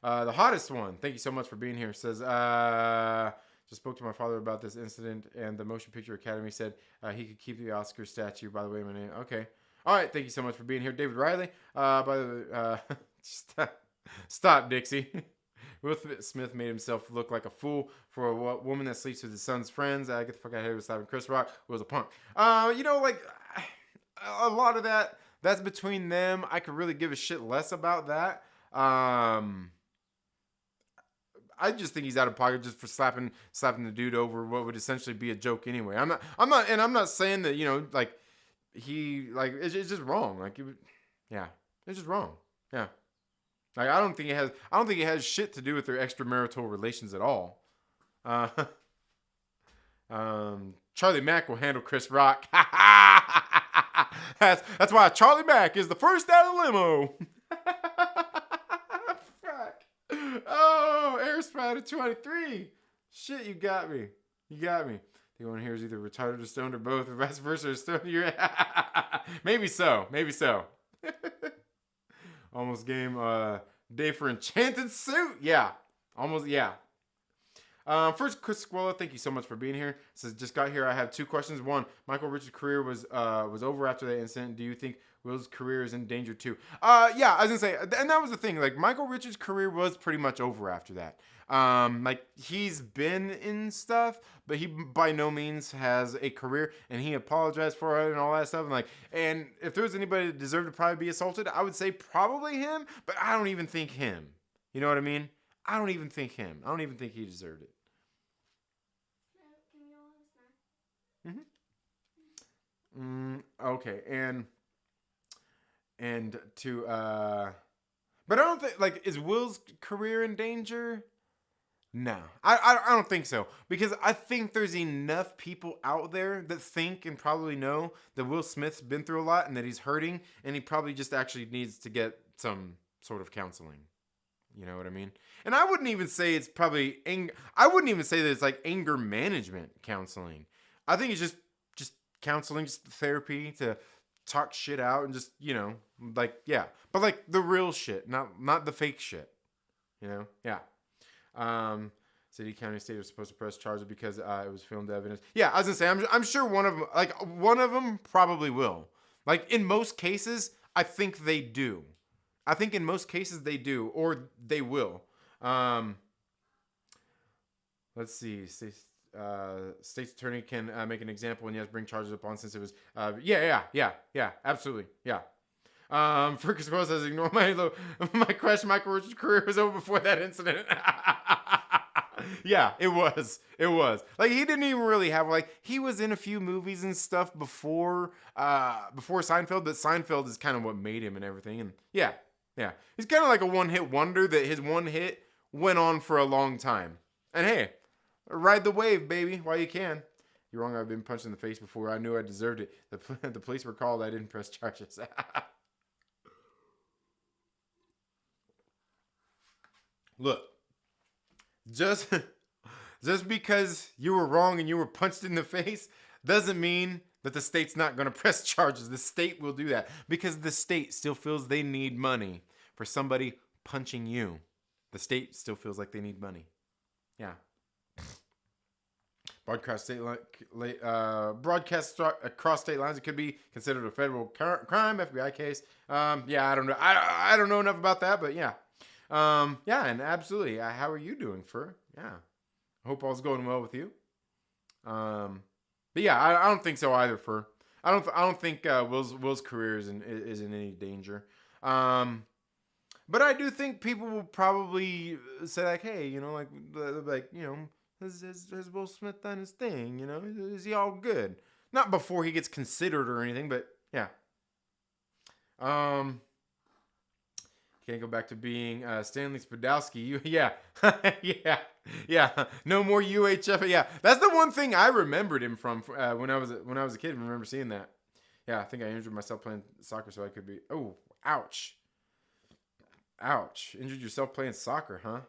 The hottest one. Thank you so much for being here. Says, just spoke to my father about this incident, and the Motion Picture Academy said he could keep the Oscar statue. By the way, my name. Okay. All right. Thank you so much for being here, David Riley. By the way, stop, Dixie. Will Smith made himself look like a fool for a woman that sleeps with his son's friends. Get the fuck out of here with slapping Chris Rock. Was a punk. Like a lot of that's between them. I could really give a shit less about that. I just think he's out of pocket just for slapping the dude over what would essentially be a joke anyway. I'm not saying that, it's just wrong. It's just wrong. Yeah. Like, I don't think it has shit to do with their extramarital relations at all. Charlie Mack will handle Chris Rock. That's why Charlie Mack is the first out of the limo. Fuck. Oh, Air Spider 23. Shit, you got me. The one here is either retarded or stoned or both, or vice versa. Or stoned. Maybe so. Almost game day for Enchanted Suit. Yeah. Almost, yeah. First, Chris Squella, thank you so much for being here. Says, just got here. I have two questions. One, Michael Richards' career was over after that incident. Do you think Will's career is in danger too? Yeah, I was gonna say, and that was the thing. Like, Michael Richards' career was pretty much over after that. Like, he's been in stuff, but he by no means has a career, and he apologized for it and all that stuff. And if there was anybody that deserved to probably be assaulted, I would say probably him, but I don't even think him. You know what I mean? I don't even think him. I don't even think he deserved it. Okay, and to but I don't think, like, is Will's career in danger? No, I don't think so, because I think there's enough people out there that think and probably know that Will Smith's been through a lot and that he's hurting, and he probably just actually needs to get some sort of counseling. You know what I mean? And I wouldn't even say it's probably I wouldn't even say that it's like anger management counseling. I think it's just counseling, just therapy to talk shit out and just, like, yeah. But, like, the real shit, not the fake shit, Yeah. City, county, state are supposed to press charges because it was filmed evidence. Yeah, I was going to say, I'm sure one of them probably will. Like, in most cases, I think they do. I think in most cases they do, or they will. Let's see. State's attorney can make an example and yes, bring charges upon since it was. Yeah, absolutely, yeah. Fergus Rose says, ignore my crash. My career was over before that incident. Yeah, it was. Like, he didn't even really have, like, he was in a few movies and stuff before Seinfeld, but Seinfeld is kind of what made him and everything. And yeah. He's kind of like a one-hit wonder that his one hit went on for a long time. And hey, ride the wave, baby, while you can. You're wrong. I've been punched in the face before. I knew I deserved it. The police were called. I didn't press charges. Look, just because you were wrong and you were punched in the face doesn't mean that the state's not going to press charges. The state will do that because the state still feels they need money for somebody punching you. The state still feels like they need money. Yeah. Broadcast across state lines. It could be considered a federal crime, FBI case. Yeah, I don't know. I don't know enough about that, but yeah. Yeah, and absolutely. How are you doing, Fur? Yeah. I hope all's going well with you. But yeah, I don't think so either, Fur. I don't think Will's career is in any danger. But I do think people will probably say like, hey, has Will Smith done his thing? Is he all good? Not before he gets considered or anything, but yeah. Can't go back to being Stanley Spadowski. Yeah. No more UHF. Yeah, that's the one thing I remembered him from when I was a kid. I remember seeing that. Yeah, I think I injured myself playing soccer, so I could be. Oh, ouch. Injured yourself playing soccer, huh?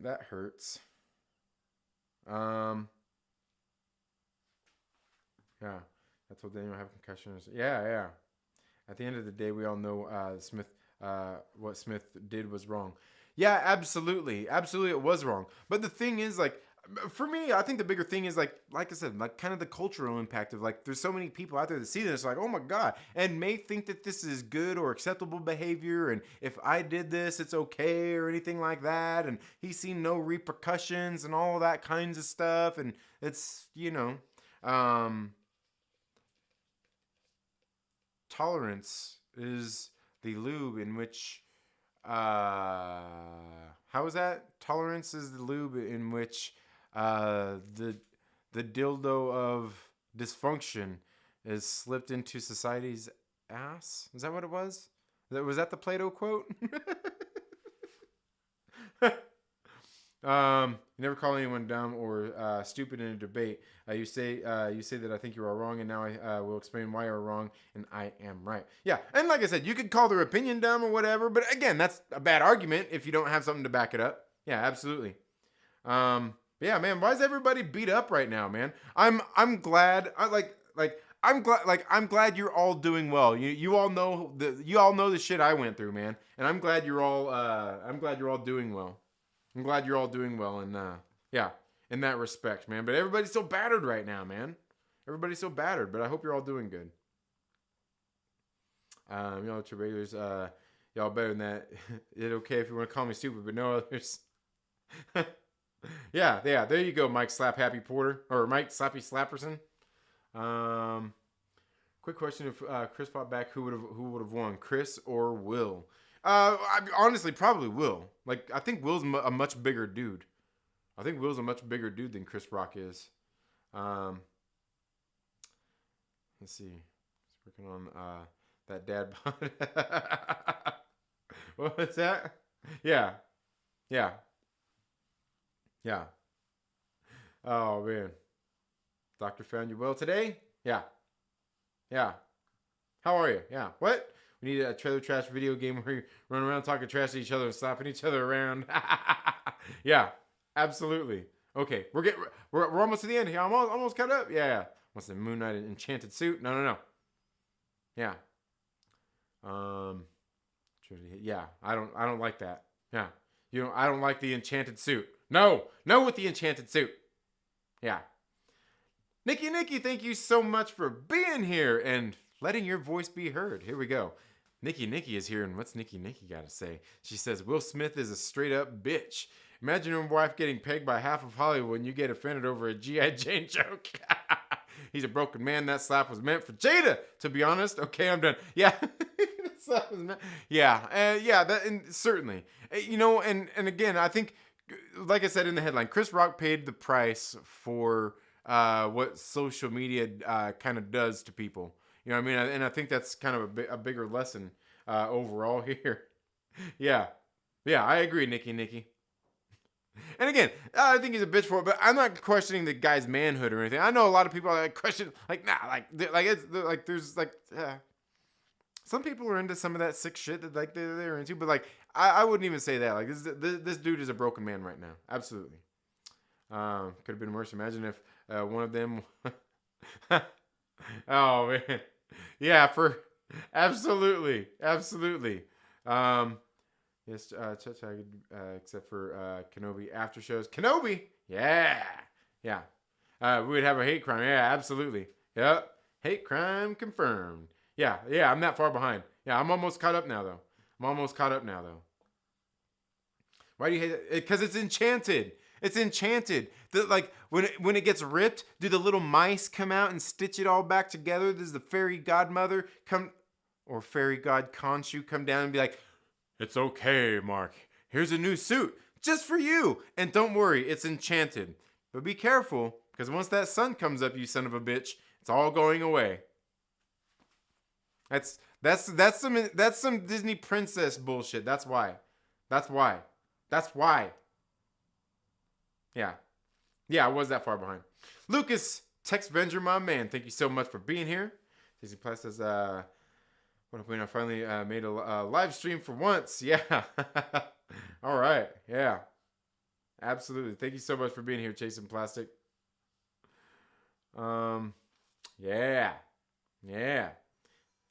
That hurts. Yeah. I told Daniel I have concussions. Yeah. At the end of the day, we all know what Smith did was wrong. Yeah, absolutely. It was wrong. But the thing is, like, for me, I think the bigger thing is, like I said, like, kind of the cultural impact of, like, there's so many people out there that see this, like, oh my God, and may think that this is good or acceptable behavior, and if I did this, it's okay, or anything like that, and he's seen no repercussions and all that kinds of stuff, and it's, tolerance is the lube in which, how is that? Tolerance is the lube in which the dildo of dysfunction is slipped into society's ass. Is that what it was? Was that the Plato quote? You never call anyone dumb or stupid in a debate. You say that I think you are wrong, and now I will explain why you're wrong, and I am right. Yeah, and like I said, you could call their opinion dumb or whatever, but again, that's a bad argument if you don't have something to back it up. Yeah, absolutely. Yeah, man, why is everybody beat up right now, man? I'm glad. I'm glad you're all doing well. You all know the shit I went through, man, and I'm glad you're all doing well. I'm glad you're all doing well, and yeah, in that respect, man. But everybody's so battered right now, man. Everybody's so battered, but I hope you're all doing good. Y'all to regulars, y'all better than that. It's okay if you want to call me stupid, but no others. Yeah, there you go, Mike Slap Happy Porter, or Mike Slappy Slapperson. Quick question: if Chris fought back, who would have won, Chris or Will? Honestly, probably Will. Like, I think Will's a much bigger dude. I think Will's a much bigger dude than Chris Rock is. Let's see. He's working on that dad bod. What was that? Yeah. Oh man. Doctor found you well today? Yeah. How are you? Yeah. What? We need a trailer trash video game where you run around talking trash to each other and slapping each other around. Yeah, absolutely. Okay, we're almost to the end here. I'm almost caught up. Yeah. What's the Moon Knight enchanted suit? No. Yeah. Yeah. I don't like that. Yeah. I don't like the enchanted suit. No with the enchanted suit. Yeah. Nikki, thank you so much for being here and letting your voice be heard. Here we go. Nikki is here, and what's Nikki got to say? She says, Will Smith is a straight up bitch. Imagine your wife getting pegged by half of Hollywood and you get offended over a G.I. Jane joke. He's a broken man. That slap was meant for Jada, to be honest. Okay, I'm done. Yeah. That slap was meant. Yeah. Certainly. And again, I think, like I said in the headline, Chris Rock paid the price for what social media kind of does to people. You know what I mean? And I think that's kind of a bigger lesson overall here. Yeah, I agree, Nikki. And again, I think he's a bitch for it, but I'm not questioning the guy's manhood or anything. I know a lot of people question, there's some people are into some of that sick shit that they're into, but I wouldn't even say that. Like this dude is a broken man right now. Absolutely. Could have been worse. Imagine if one of them. Oh man, yeah. Absolutely. Yes, except for Kenobi after shows. Kenobi, yeah. We would have a hate crime. Yeah, absolutely. Yep, hate crime confirmed. Yeah. I'm that far behind. Yeah, I'm almost caught up now though. Why do you hate it? Because it's enchanted. It's enchanted. When it gets ripped, do the little mice come out and stitch it all back together? Does the fairy godmother or fairy god Khonshu come down and be like, it's okay, Mark. Here's a new suit just for you. And don't worry, it's enchanted. But be careful, because once that sun comes up, you son of a bitch, it's all going away. That's some Disney princess bullshit. That's why. Yeah, I was that far behind. Lucas, Texvenger, my man, thank you so much for being here. Disney Plus says, what if we finally made a live stream for once? Yeah. All right. Yeah. Absolutely. Thank you so much for being here, Chasing Plastic. Yeah.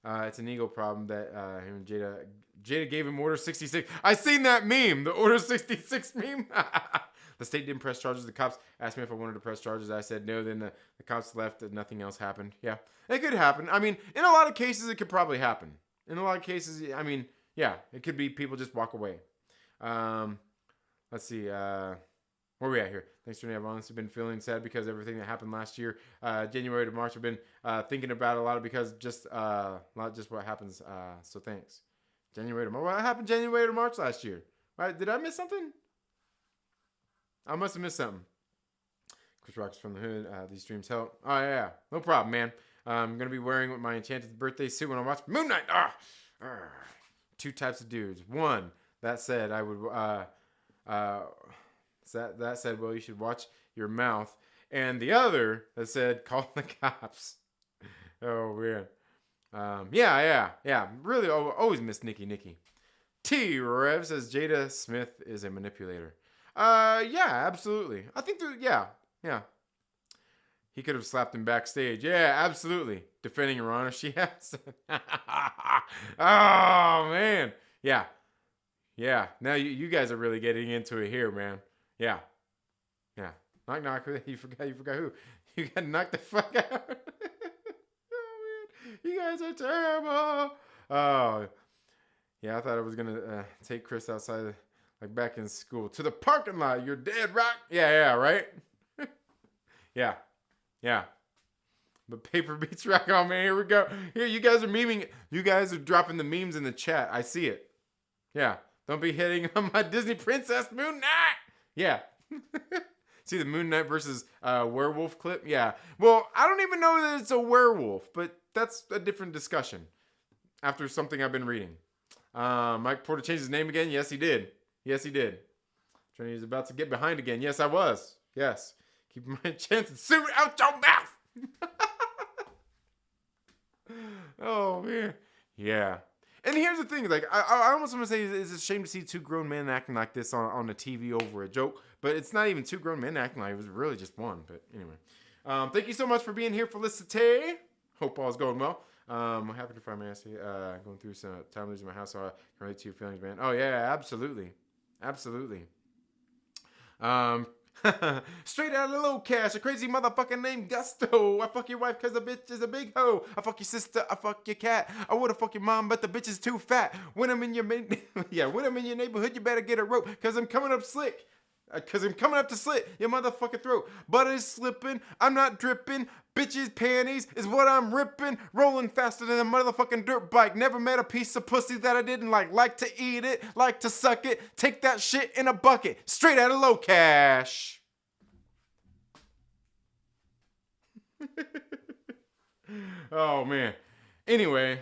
It's an ego problem that him and Jada gave him Order 66. I seen that meme, the Order 66 meme. The state didn't press charges. The cops asked me if I wanted to press charges. I said no. Then the cops left and nothing else happened. Yeah, it could happen. I mean, in a lot of cases, it could probably happen. In a lot of cases, I mean, yeah, it could be people just walk away. Let's see. Where are we at here? Thanks, Renee. I've honestly been feeling sad because everything that happened last year, January to March, I've been thinking about it a lot because not just what happens. So thanks. January to March. What happened January to March last year? Right? Did I miss something? I must have missed something. Chris Rock's from the hood. These streams help. Oh, yeah. No problem, man. I'm going to be wearing my enchanted birthday suit when I watch Moon Knight. Two types of dudes. One, that said, I would... that said, well, you should watch your mouth. And the other that said, call the cops. Oh, weird. Yeah. Really, always miss Nikki. T-Rev says, Jada Smith is a manipulator. Yeah, absolutely. I think yeah. He could have slapped him backstage. Yeah, absolutely. Defending Your Honor, she has. Oh, man. Yeah. Now you guys are really getting into it here, man. Yeah. Knock. You forgot who. You got knocked the fuck out. Oh, man. You guys are terrible. Oh. Yeah, I thought I was going to take Chris outside like back in school. To the parking lot. You're dead, Rock. Yeah, right? Yeah. But paper beats rock. Oh, man, here we go. Here, you guys are memeing. You guys are dropping the memes in the chat. I see it. Yeah. Don't be hitting on my Disney Princess Moon Knight. Yeah. See the Moon Knight versus werewolf clip? Yeah. Well, I don't even know that it's a werewolf, but that's a different discussion after something I've been reading. Mike Porter changed his name again? Yes, he did. Trinity is about to get behind again. Yes, I was. Yes. Keep my chance and suit out your mouth. Oh, man. Yeah. And here's the thing. Like, I almost want to say it's a shame to see two grown men acting like this on the TV over a joke. But it's not even two grown men acting like it. It was really just one. But anyway. Thank you so much for being here, Felicity. Hope all's going well. I'm happy to find my ass here. Going through some time losing my house, so I can relate to your feelings, man. Oh, yeah, absolutely. Absolutely. Straight out of the low cash, a crazy motherfucker named Gusto. I fuck your wife cause the bitch is a big hoe. I fuck your sister, I fuck your cat. I woulda fuck your mom, but the bitch is too fat. When I'm in your when I'm in your neighborhood, you better get a rope, cause I'm coming up slick. Cause I'm coming up to slit your motherfucking throat. Butter is slipping, I'm not dripping. Bitches' panties is what I'm ripping. Rolling faster than a motherfucking dirt bike. Never met a piece of pussy that I didn't like. Like to eat it, like to suck it. Take that shit in a bucket. Straight out of low cash. Oh, man. Anyway.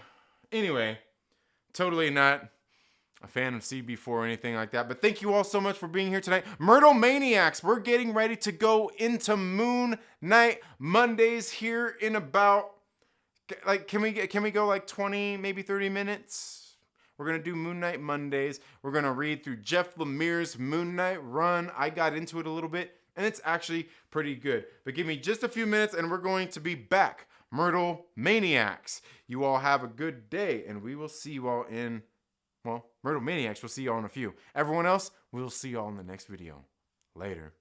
Totally not a fan of CB4 or anything like that, but thank you all so much for being here tonight. Myrtle Maniacs, we're getting ready to go into Moon Knight Mondays here in about, like, can we go like 20, maybe 30 minutes? We're gonna do Moon Knight Mondays. We're gonna read through Jeff Lemire's Moon Knight run. I got into it a little bit, and it's actually pretty good. But give me just a few minutes, and we're going to be back. Myrtle Maniacs. You all have a good day, and we will see you all in, well, Myrtle Maniacs, we'll see y'all in a few. Everyone else, we'll see y'all in the next video. Later.